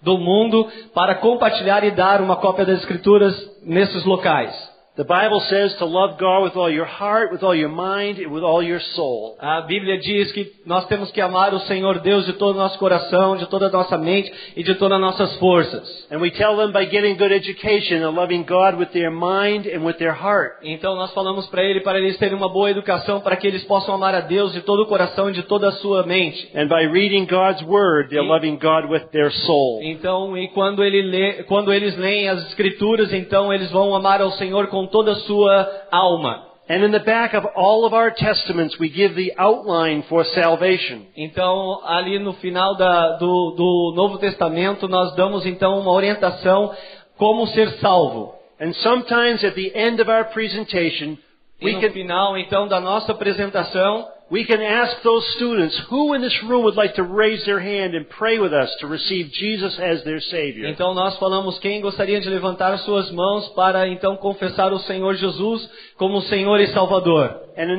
do mundo para compartilhar e dar uma cópia das Escrituras nesses locais. The Bible says to love God with all your heart, with all your mind, and with all your soul. A Bíblia diz que nós temos que amar o Senhor Deus de todo o nosso coração, de toda a nossa mente e de todas as nossas forças. And we tell them by getting good education and loving God with their mind and with their heart. Então nós falamos para eles terem uma boa educação para que eles possam amar a Deus de todo o coração e de toda a sua mente. And by reading God's Word, they're loving God with their soul. Então, e quando eles leem as Escrituras, então eles vão amar ao Senhor com toda a sua alma. And in the back of all of our testaments, we give the outline for salvation. Então, ali no final do Novo Testamento, nós damos então uma orientação como ser salvo. And sometimes at the end of our presentation, E no final, então, da nossa apresentação, we can ask those students who in this room would like to raise their hand and pray with us to receive Jesus as their Savior. então nós falamos quem gostaria de levantar as suas mãos para então confessar o Senhor Jesus como Senhor e Salvador. And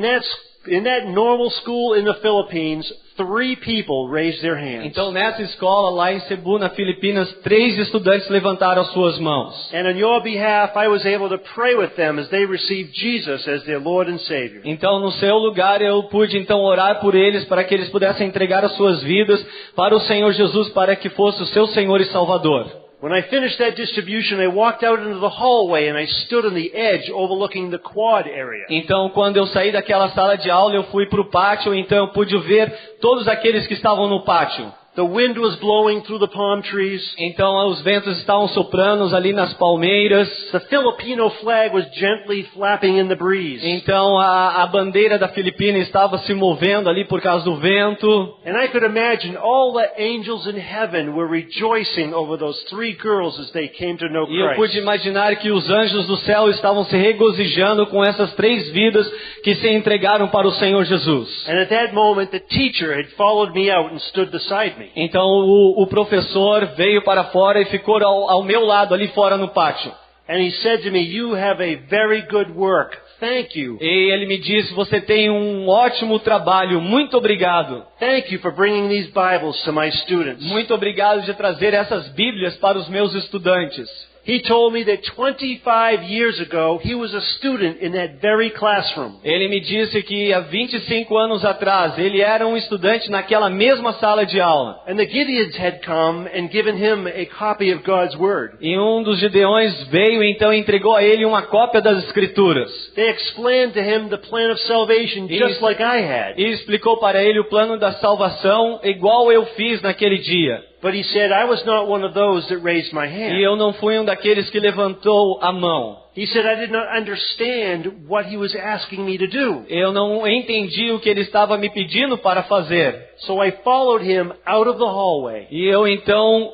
in that normal school in the Philippines, 3 people raised their hands. Então nessa escola lá em Cebu, na Filipinas, 3 estudantes levantaram as suas mãos. And on your behalf, I was able to pray with them as they received Jesus as their Lord and Savior. Então no seu lugar eu pude então orar por eles para que eles pudessem entregar as suas vidas para o Senhor Jesus, para que fosse o seu Senhor e Salvador. When I finished that distribution, I walked out into the hallway and I stood on the edge overlooking the quad area. Então, quando eu saí daquela sala de aula, eu fui para o pátio, então eu pude ver todos aqueles que estavam no pátio. The wind was blowing through the palm trees. Então, os ventos estavam soprando ali nas palmeiras. The Filipino flag was gently flapping in the breeze. Então, a bandeira da Filipina estava se movendo ali por causa do vento. And I could imagine all the angels in heaven were rejoicing over those 3 girls as they came to know E eu pude Christ. imaginar que os anjos do céu estavam se regozijando com essas 3 vidas que se entregaram para o Senhor Jesus. And at that moment, the teacher had followed me out and stood beside me. Então o professor veio para fora e ficou ao meu lado ali fora no pátio. And he said to me, "You have a very good work. Thank you. E ele me disse: você tem um ótimo trabalho, muito obrigado. Thank you for bringing these Bibles to my students." Muito obrigado de trazer essas Bíblias para os meus estudantes. He told me that 25 years ago, he was a student in that very classroom. Ele me disse que há 25 anos atrás, ele era um estudante naquela mesma sala de aula. And the Gideons had come and given him a copy of God's Word. E um dos Gideões veio então e entregou a ele uma cópia das Escrituras. They explained to him the plan of salvation just like I had. E explicou para ele o plano da salvação igual eu fiz naquele dia. But he said, I was not one of those that raised my hand. E eu não fui um daqueles que levantou a mão. He said, I did not understand what he was asking me to do. Eu não entendi o que ele estava me pedindo para fazer. So I followed him out of the hallway. E eu então,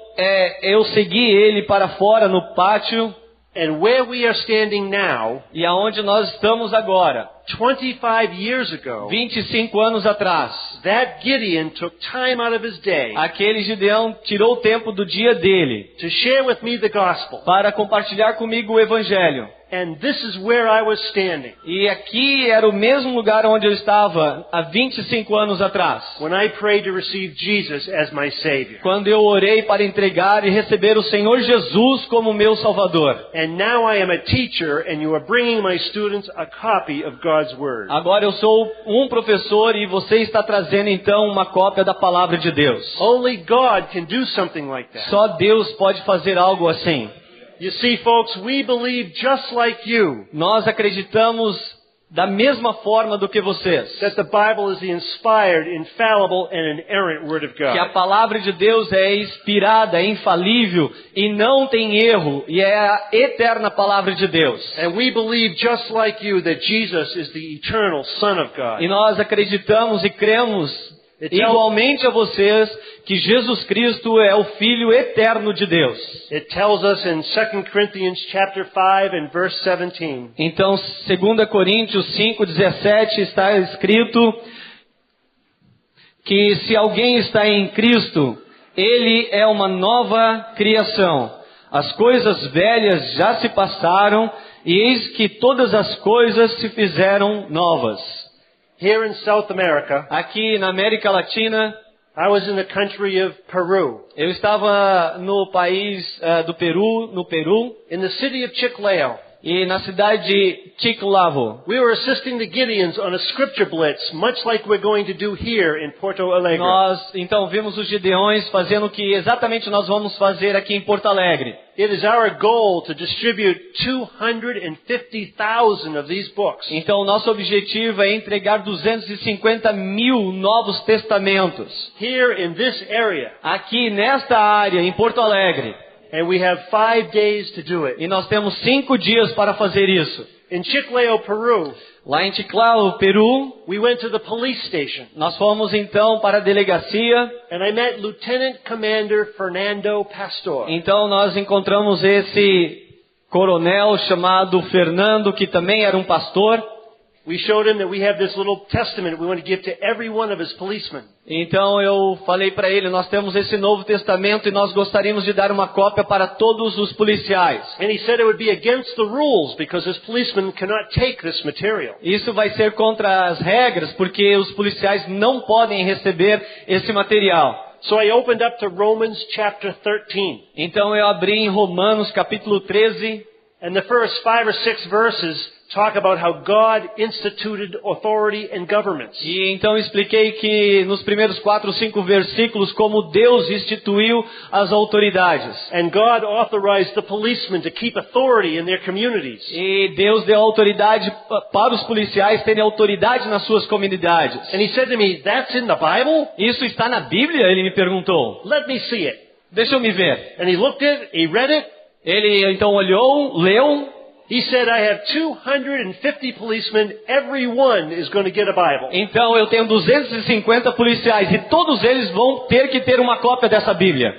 eu segui ele para fora no pátio. And where we are standing now, e aonde nós estamos agora, 25 years ago, 25 anos atrás, that Gideon took time out of his day aquele Gideão tirou o tempo do dia dele to share with me the gospel. para compartilhar comigo o Evangelho. And this is where I was standing E aqui era o mesmo lugar onde eu estava há 25 anos atrás, when I prayed to receive Jesus as my Savior. quando eu orei para entregar e receber o Senhor Jesus como meu Salvador. And now I am a teacher and you are bringing my students a copy of God's Word. Agora eu sou um professor e você está trazendo então uma cópia da Palavra de Deus. Only God can do something like that. Só Deus pode fazer algo assim. You see, folks, we believe just like you Nós acreditamos da mesma forma do que vocês. that the Bible is the inspired, infallible, and inerrant Word of Que a God. palavra de Deus é inspirada, é infalível e não tem erro, e é a eterna palavra de Deus. And we believe just like you that Jesus is the eternal Son of God. E nós acreditamos e cremos igualmente a vocês que Jesus Cristo é o Filho eterno de Deus. It tells us in 2 Corinthians chapter 5 and verse 17. Então, 2 Coríntios 5:17 está escrito que se alguém está em Cristo, ele é uma nova criação. As coisas velhas já se passaram e eis que todas as coisas se fizeram novas. Here in South America, Aqui na América Latina, I was in the country of Peru, eu estava no país do Peru, no Peru, in the city of Chiclayo. e na cidade de Chiclayo. We were assisting the Gideons on a scripture blitz, much like we're going to do here in Porto Alegre. Nós então vimos os Gideões fazendo o que exatamente nós vamos fazer aqui em Porto Alegre. It is our goal to distribute 250,000 of these books. Então nosso objetivo é entregar 250 mil Novos Testamentos Here in this area. aqui nesta área em Porto Alegre. And we have 5 days to do it. E nós temos 5 dias para fazer isso. In Chiclayo, Peru, Lá em Chiclayo, Peru, we went to the police station. nós fomos então para a delegacia. And I met Lieutenant Commander Fernando Pastor. Então nós encontramos esse coronel chamado Fernando, que também era um pastor. We showed him that we have this little testament we want to give to every one of his policemen. Então eu falei para ele, nós temos esse Novo Testamento e nós gostaríamos de dar uma cópia para todos os policiais. And he said it would be against the rules because his policemen cannot take this material. Isso vai ser contra as regras, porque os policiais não podem receber esse material. So I opened up to Romans chapter 13. Então eu abri em Romanos capítulo 13, And the first 5 or 6 verses talk about how God instituted authority and governments. e então eu expliquei que nos primeiros 4 ou 5 versículos como Deus instituiu as autoridades. And God authorized the policemen to keep authority in their communities. E Deus deu autoridade para os policiais terem autoridade nas suas comunidades. And he said to me, "That's in the Bible? Isso está na Bíblia? Ele me perguntou. Let me see it." Deixa eu me ver. And he looked at it, he read it. Ele então olhou, leu. He said, "I have 250 policemen. Every one is going to get a Bible." Então eu tenho 250 policiais e todos eles vão ter que ter uma cópia dessa Bíblia.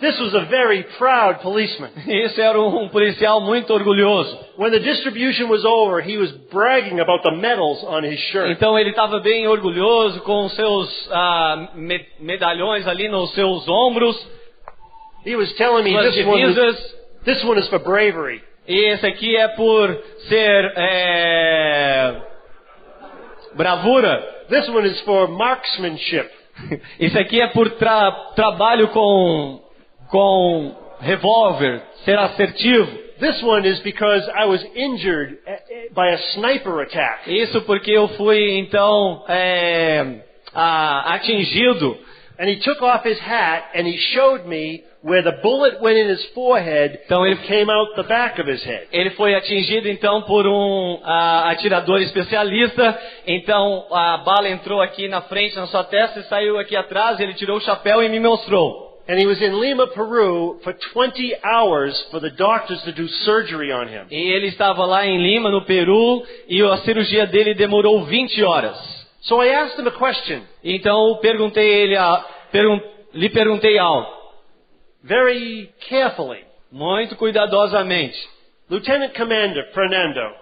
This was a very proud policeman. Esse era um policial muito orgulhoso. When the distribution was over, he was bragging about the medals on his shirt. Então ele estava bem orgulhoso com os seus medalhões ali nos seus ombros, He was telling me suas divisas. this one is for bravery. E esse aqui é por ser bravura. This one is for marksmanship. Esse aqui é por trabalho com revólver, ser assertivo. This one is because I was injured by a sniper attack. Isso porque eu fui então atingido. And he took off his hat and he showed me where the bullet went in his forehead Então and came out the back of his head. Ele foi atingido então por um atirador especialista. Então a bala entrou aqui na frente, na sua testa, e saiu aqui atrás. Ele tirou o chapéu e me mostrou. And he was in Lima, Peru for 20 hours for the doctors to do surgery on him. E ele estava lá em Lima, no Peru, e a cirurgia dele demorou 20 horas. So I asked him a question, Então eu lhe perguntei algo, very carefully. muito cuidadosamente. Lieutenant Commander Fernando,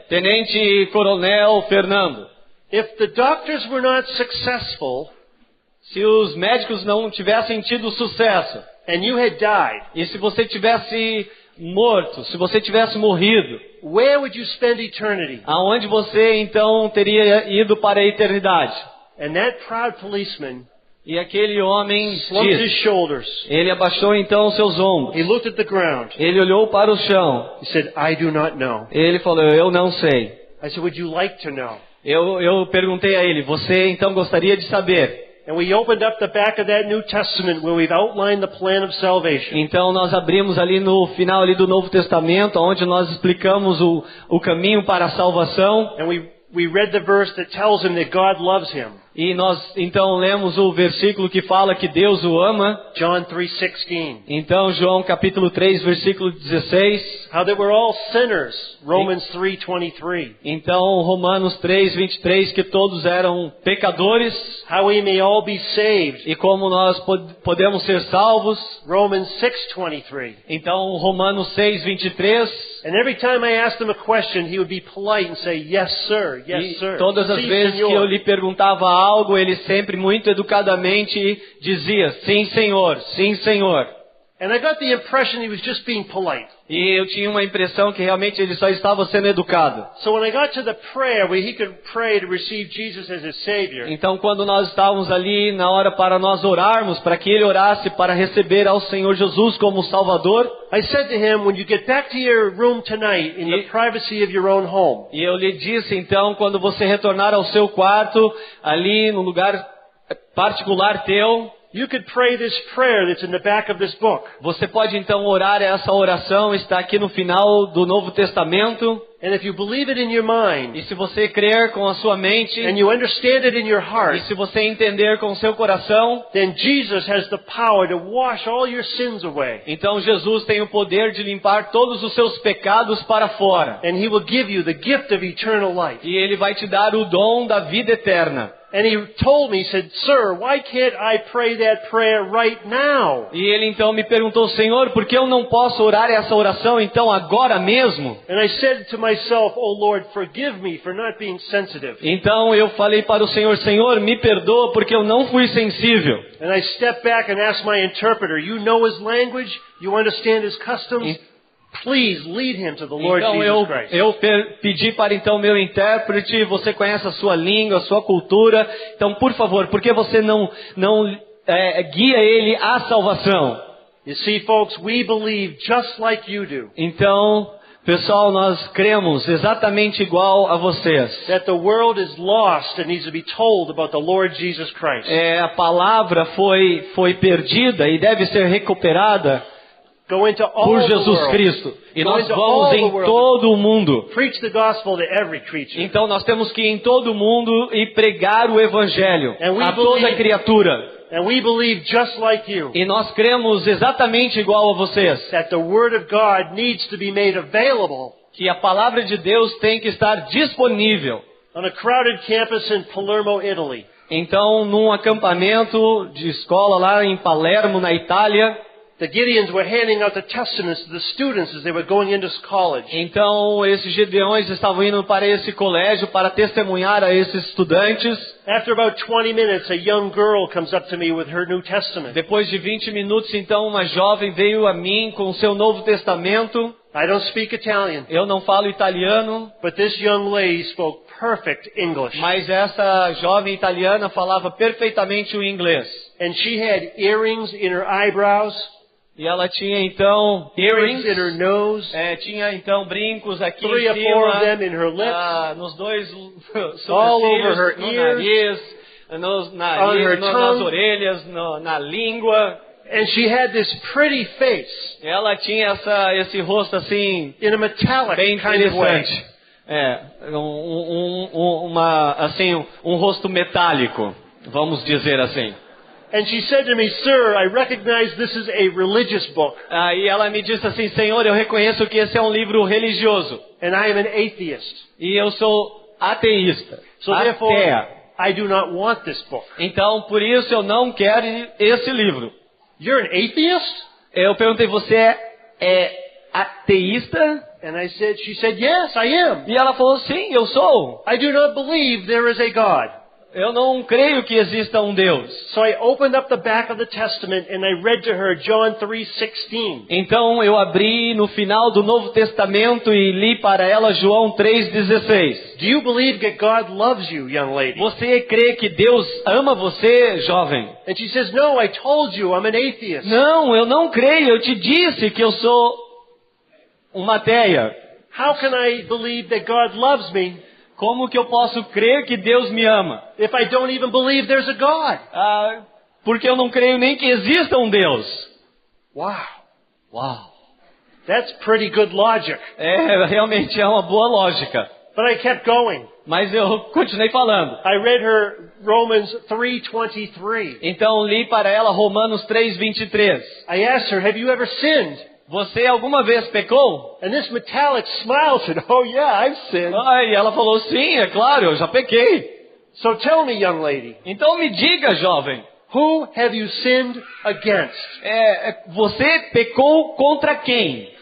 Tenente Coronel Fernando, if the doctors were not successful se os médicos não tivessem tido sucesso, and you had died, e se você tivesse morto, se você tivesse morrido, where would you spend eternity? aonde você então teria ido para a eternidade? And that proud policeman E aquele homem slumped his disse, shoulders. ele abaixou então seus ombros, He looked at the ground. ele olhou para o chão, He said, "I do not know." ele falou, eu não sei. I said, "Would you like to know?" Eu perguntei a ele, você então gostaria de saber? And we opened up the back of that New Testament where we've outlined the plan of salvation. Então nós abrimos ali no final ali do Novo Testamento, onde nós explicamos o caminho para a salvação. And we read the verse that tells him that God loves him. E nós então lemos o versículo que fala que Deus o ama. John 3:16. Então João capítulo 3, versículo 16. How that we're all sinners. Romans 3:23. Então Romanos 3, 23, que todos eram pecadores. How we may all be saved. E como nós podemos ser salvos. Romans 6:23. Então Romanos 6, 23. And every time I asked him a question, he would be polite and say, "Yes, sir. Yes, sir." Todas as vezes que eu lhe perguntava algo, ele sempre muito educadamente dizia, sim, senhor, sim, senhor. And I got the impression he was just being polite. E eu tinha uma impressão que realmente ele só estava sendo educado. So when I got to the prayer where he could pray to receive Jesus as his Savior, Então quando nós estávamos ali na hora para nós orarmos, para que ele orasse para receber ao Senhor Jesus como Salvador, I said to him, when you get back to your room tonight in the privacy of your own home, e eu lhe disse então, quando você retornar ao seu quarto, ali no lugar particular teu, you could pray this prayer that's in the back of this book. você pode então orar essa oração, está aqui no final do Novo Testamento. And if you believe it in your mind, E se você crer com a sua mente, and you understand it in your e heart, se você entender com o seu coração, then Jesus has the power to wash all your sins away. então Jesus tem o poder de limpar todos os seus pecados para fora. And he will give you the gift of eternal life. E ele vai te dar o dom da vida eterna. And he told me, he said, "Sir, why can't I pray that prayer right now?" E ele então me perguntou, Senhor, por que eu não posso orar essa oração então agora mesmo? And I said to myself, "Oh Lord, forgive me for not being sensitive." Então eu falei para o Senhor, Senhor, me perdoa porque eu não fui sensível. And I stepped back and asked my interpreter, "You know his language? You understand his customs? Please lead him to the Lord Então Jesus Christ." eu pedi para então meu intérprete, você conhece a sua língua, a sua cultura, então por favor, por que você não guia ele à salvação? You see, folks, we believe just like you do. Então, pessoal, nós cremos exatamente igual a vocês. That the world is lost and needs to be told about the Lord Jesus Christ. A palavra foi perdida e deve ser recuperada Go into all por the Jesus world. Cristo. E Go nós into vamos all the em world. todo o mundo. Preach the gospel to every creature. Então nós temos que ir em todo o mundo e pregar o Evangelho And we a toda believe- criatura. And we believe just like you. E nós cremos exatamente igual a vocês. That the Word of God needs to be made available Que a palavra de Deus tem que estar disponível. on a crowded campus in Palermo, Italy. Então, num acampamento de escola lá em Palermo, na Itália, The Gideons were handing out the testaments to the students as they were going into college. então esses Gedeões estavam indo para esse colégio para testemunhar a esses estudantes. After about 20 minutes, a young girl comes up to me with her New Testament. Depois de 20 minutos, então, uma jovem veio a mim com o seu Novo Testamento. I don't speak Italian, Eu não falo italiano, but this young lady spoke perfect English. mas essa jovem italiana falava perfeitamente o inglês. And she had earrings in her eyebrows, E ela tinha então earrings earrings, in her nose, tinha então brincos aqui 3 or em 4 of cima, them in her lips, nos dois all over supercílios, her no ears, nariz, on her nas tongue. orelhas, na língua. and she had this pretty face Ela tinha esse rosto assim in a metallic bem kind of way. interessante. Um rosto metálico, vamos dizer assim. And she said to me, "Sir, I recognize this is a religious book, Aí ela me disse assim, Senhor, eu reconheço que esse é um livro religioso. and I am an atheist. E eu sou ateísta. So therefore, Ateia. I do not want this book." Então, por isso eu não quero esse livro. You're an atheist? Eu perguntei, você é ateísta? And she said, "Yes, I am. E ela falou, sim, eu sou. I do not believe there is a God." Eu não creio que exista um Deus. So I opened up the back of the Testament and I read to her John 3:16. Então eu abri no final do Novo Testamento e li para ela João 3,16. Do you believe that God loves you, young lady? Você crê que Deus ama você, jovem? And she says, "No, I told you I'm an atheist." Não, eu não creio. Eu te disse que eu sou uma ateia. How can I believe that God loves me Como que eu posso crer que Deus me ama? if I don't even believe there's a God? Porque eu não creio nem que exista um Deus. Wow. Uau! That's pretty good logic. Realmente é uma boa lógica. But I kept going. Mas eu continuei falando. I read her Romans 3:23. Então li para ela Romanos 3:23. I asked her, have you ever sinned? Você alguma vez pecou? And this metallic smile said, oh yeah, I've sinned. E ela falou, sim, é claro, eu já pequei. So tell me, young lady, Então me diga, jovem, who have you sinned against? você pecou contra quem?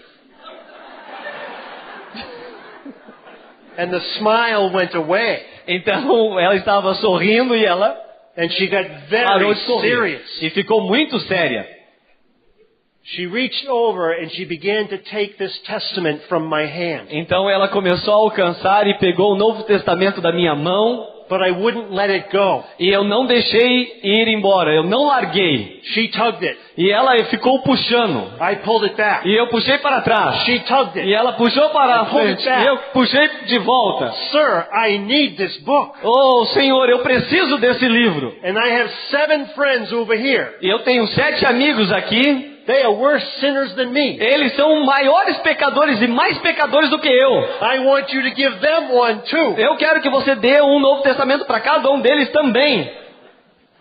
And the smile went away. Então ela estava sorrindo e ela And she got parou very de sorrir. serious. E ficou muito séria. She reached over and she began to take this testament from my hand. Então ela começou a alcançar e pegou o Novo Testamento da minha mão. But I wouldn't let it go. E eu não deixei ir embora, eu não larguei. She tugged it. E ela ficou puxando. I pulled it back. E eu puxei para trás. She tugged E it. ela puxou para a pulled frente. it back. E eu puxei de volta. Sir, I need this book. Oh, Senhor, eu preciso desse livro. And I have 7 friends over here. E eu tenho 7 amigos aqui. They are worse sinners than me. Eles são maiores pecadores e mais pecadores do que eu. I want you to give them one too. Eu quero que você dê um Novo Testamento para cada um deles também.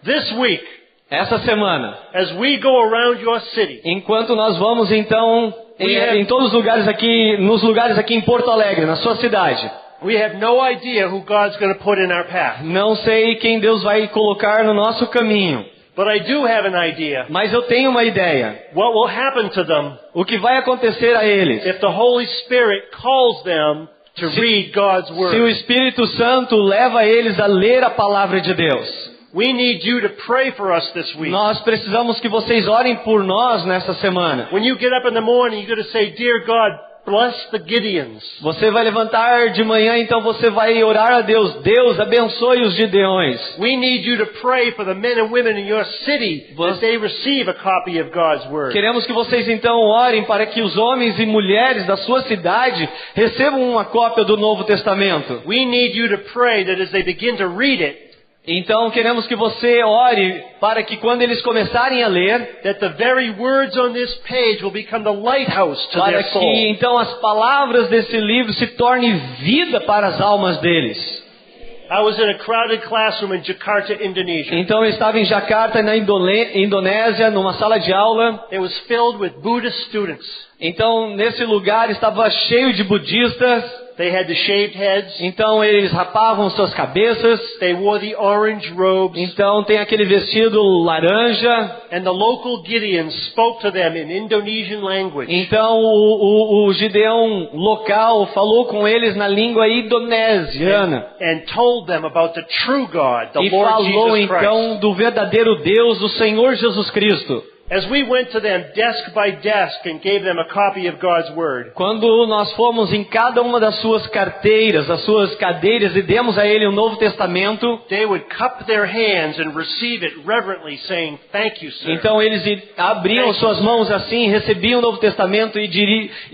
This week, Essa semana. as we go around your city, Enquanto nós vamos então em todos os lugares aqui, nos lugares aqui em Porto Alegre, na sua cidade. we have no idea who God's going to put in our path. Não sei quem Deus vai colocar no nosso caminho, But I do have an idea mas eu tenho uma ideia. what will happen to them O que vai acontecer a eles? if the Holy Spirit calls them to read God's Se o Word. Espírito Santo leva eles a ler a palavra de Deus. We need you to pray for us this week. Nós precisamos que vocês orem por nós nessa semana. When you get up in the morning, you're going to say, Dear God, bless the Gideons. Você vai levantar de manhã, então você vai orar a Deus. Deus, abençoe os Gideões. We need you to pray for the men and women in your city that they receive a copy of God's Word. Queremos que vocês então orem para que os homens e mulheres da sua cidade recebam uma cópia do Novo Testamento. We need you to pray that as they begin to read it, Então queremos que você ore para que quando eles começarem a ler, that the very words on this page will become the lighthouse to para their que soul. então as palavras desse livro se tornem vida para as almas deles. I was in a crowded classroom in Jakarta, Indonesia. Então eu estava em Jakarta, na Indonésia, numa sala de aula. It was filled with Buddhist students. Então nesse lugar estava cheio de budistas. They had the shaved heads. Então eles rapavam suas cabeças. They wore the orange robes. Então tem aquele vestido laranja. And the local Gideons spoke to them in Indonesian language. Então o Gideão local falou com eles na língua indonesiana. And told them about the true God, the E Lord falou Jesus Christ. então do verdadeiro Deus, o Senhor Jesus Cristo. As we went to them desk by desk and gave them a copy of God's Word, Quando nós fomos em cada uma das suas carteiras, das suas cadeiras e demos a ele o Novo Testamento, they would cup their hands and receive it reverently, saying, "Thank you, sir." então eles abriam suas mãos assim, recebiam o Novo Testamento e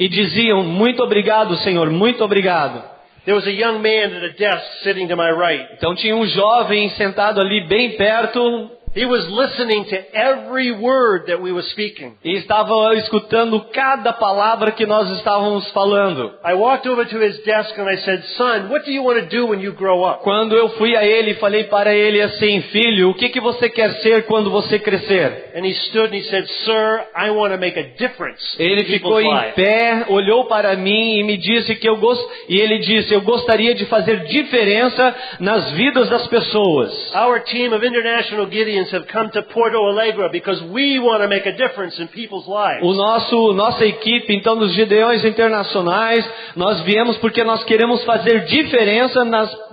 diziam, muito obrigado, Senhor, muito obrigado. There was a young man at a desk sitting to my right. Então tinha um jovem sentado ali bem perto He was listening to every word that we were speaking. e estava escutando cada palavra que nós estávamos falando. I walked over to his desk and I said, "Son, what do you want to do when you grow up?" Quando eu fui a ele e falei para ele assim, filho, o que você quer ser quando você crescer? And he stood and he said, "Sir, I want to make a difference Ele in ficou people's em lives." pé, olhou para mim e me disse que eu gostaria de fazer diferença nas vidas das pessoas. Our team of international Gideons have come to Porto Alegre because we want to make a difference in people's lives. Nossa equipe, então, dos Gideões Internacionais, nós viemos porque nós queremos fazer diferença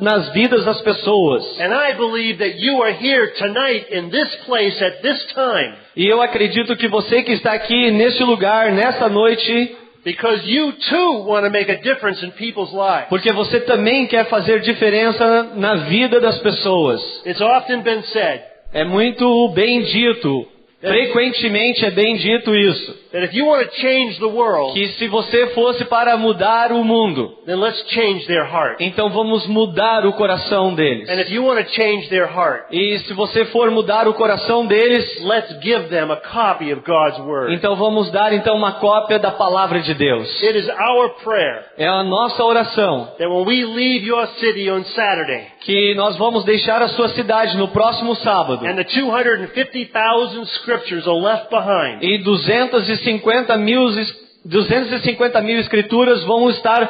nas vidas das pessoas. And I believe that you are here tonight in this place at this time E eu acredito que você que está aqui neste lugar, nesta noite, because you too want to make a difference in people's lives. porque você também quer fazer diferença na vida das pessoas. It's often been said É muito bem dito Frequentemente é bem dito isso, that if you want to change the world, que se você fosse para mudar o mundo, then let's change their heart. então vamos mudar o coração deles. And if you want to change their heart, E se você for mudar o coração deles, let's give them a copy of God's Word. então vamos dar então uma cópia da palavra de Deus. It is our prayer É a nossa oração that when we leave your city on Saturday, que nós vamos deixar a sua cidade no próximo sábado and the 250,000 scriptures are left behind, e 250 mil escrituras vão estar,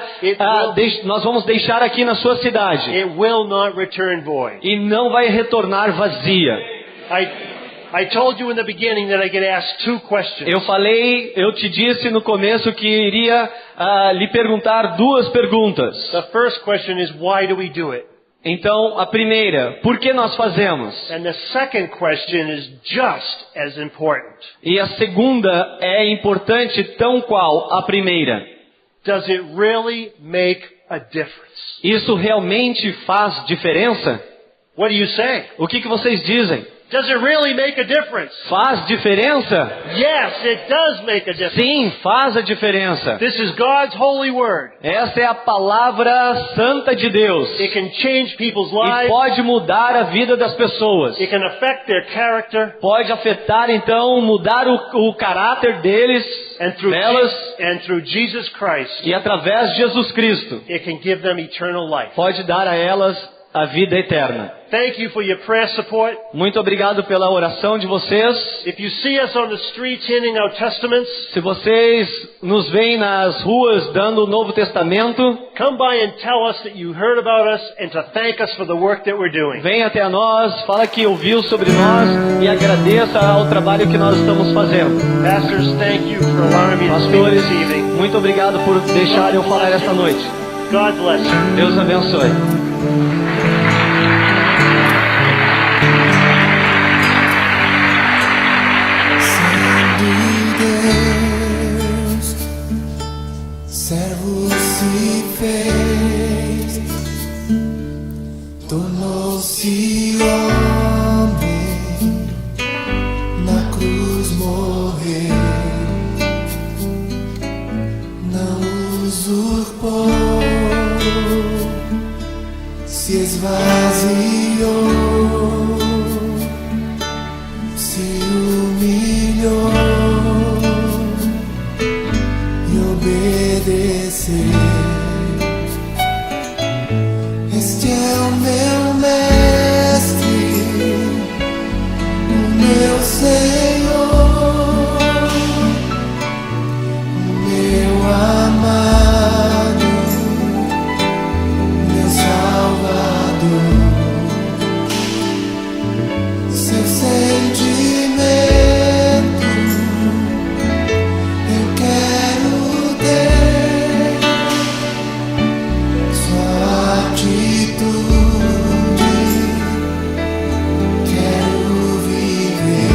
nós vamos deixar aqui na sua cidade. it will not return void. E não vai retornar vazia. I told you in the beginning that I get asked two questions. Eu te disse no começo que iria lhe perguntar duas perguntas. The first question is, why do we do it? Então, a primeira, por que nós fazemos? And the second question is just as important. E a segunda é importante tão qual a primeira. Does it really make a difference? Isso realmente faz diferença? What do you say? O que vocês dizem? Does it really make a difference? Faz diferença? Yes, it does make a difference. Sim, faz a diferença. This is God's holy word. Essa é a palavra santa de Deus. It can change people's E lives. pode mudar a vida das pessoas. It can affect their character. Pode afetar, então, mudar o caráter deles, delas. And through Jesus Christ, E através de Jesus Cristo, it can give them eternal life. pode dar a elas a vida eterna. Thank you for your prayer support. Muito obrigado pela oração de vocês. If you see us on the streets handing out testaments, Se vocês nos veem nas ruas dando o Novo Testamento, come by and tell us that you heard about us and to thank us for the work that we're doing. venha até nós, fala que ouviu sobre nós e agradeça ao trabalho que nós estamos fazendo. Pastors, thank you for allowing me to speak Pastores, this evening. muito obrigado por deixar eu falar esta noite. God bless you. Deus abençoe. Servo se fez, tornou-se homem, na cruz morreu, não usurpou, se esvaziou, se humilhou e obedecer. Este é o meu mestre, o meu Senhor, o meu amado, meu Salvador. Seu sentimento eu quero ter, sua atitude quero viver.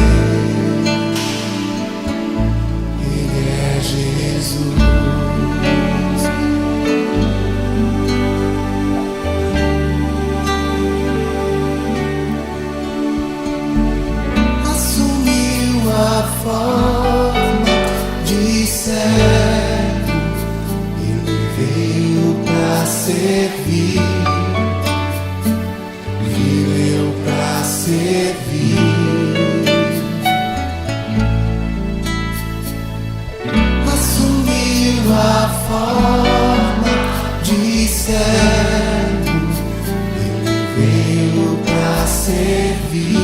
Ele é Jesus. Assumiu a forma de servo, ele veio pra servir, viveu pra servir. Assumiu a forma de servo, ele veio pra servir,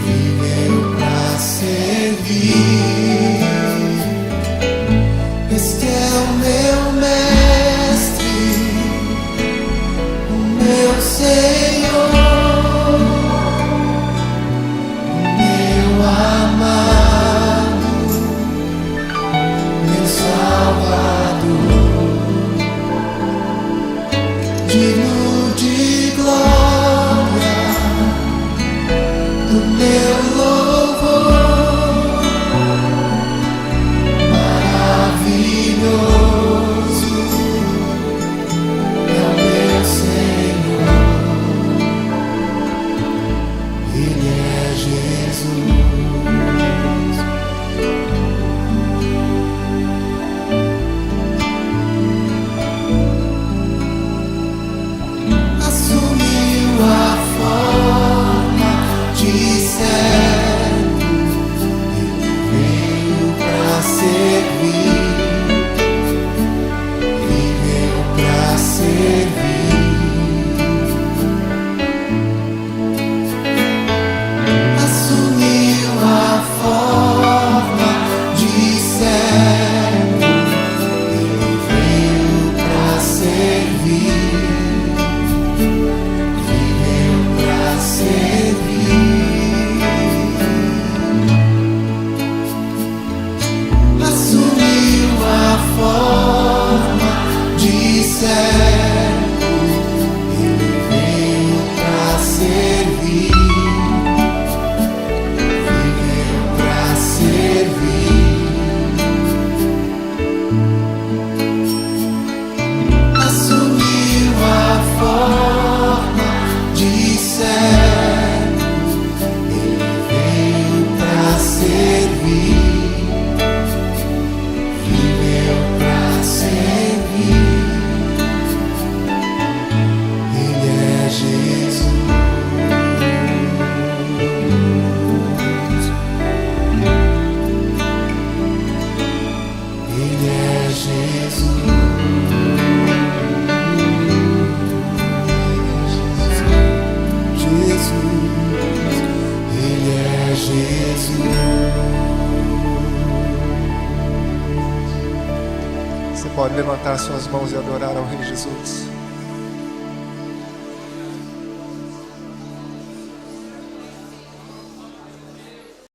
viveu pra servir. Este é o meu mestre, Jesus. Você pode levantar suas mãos e adorar ao Rei Jesus.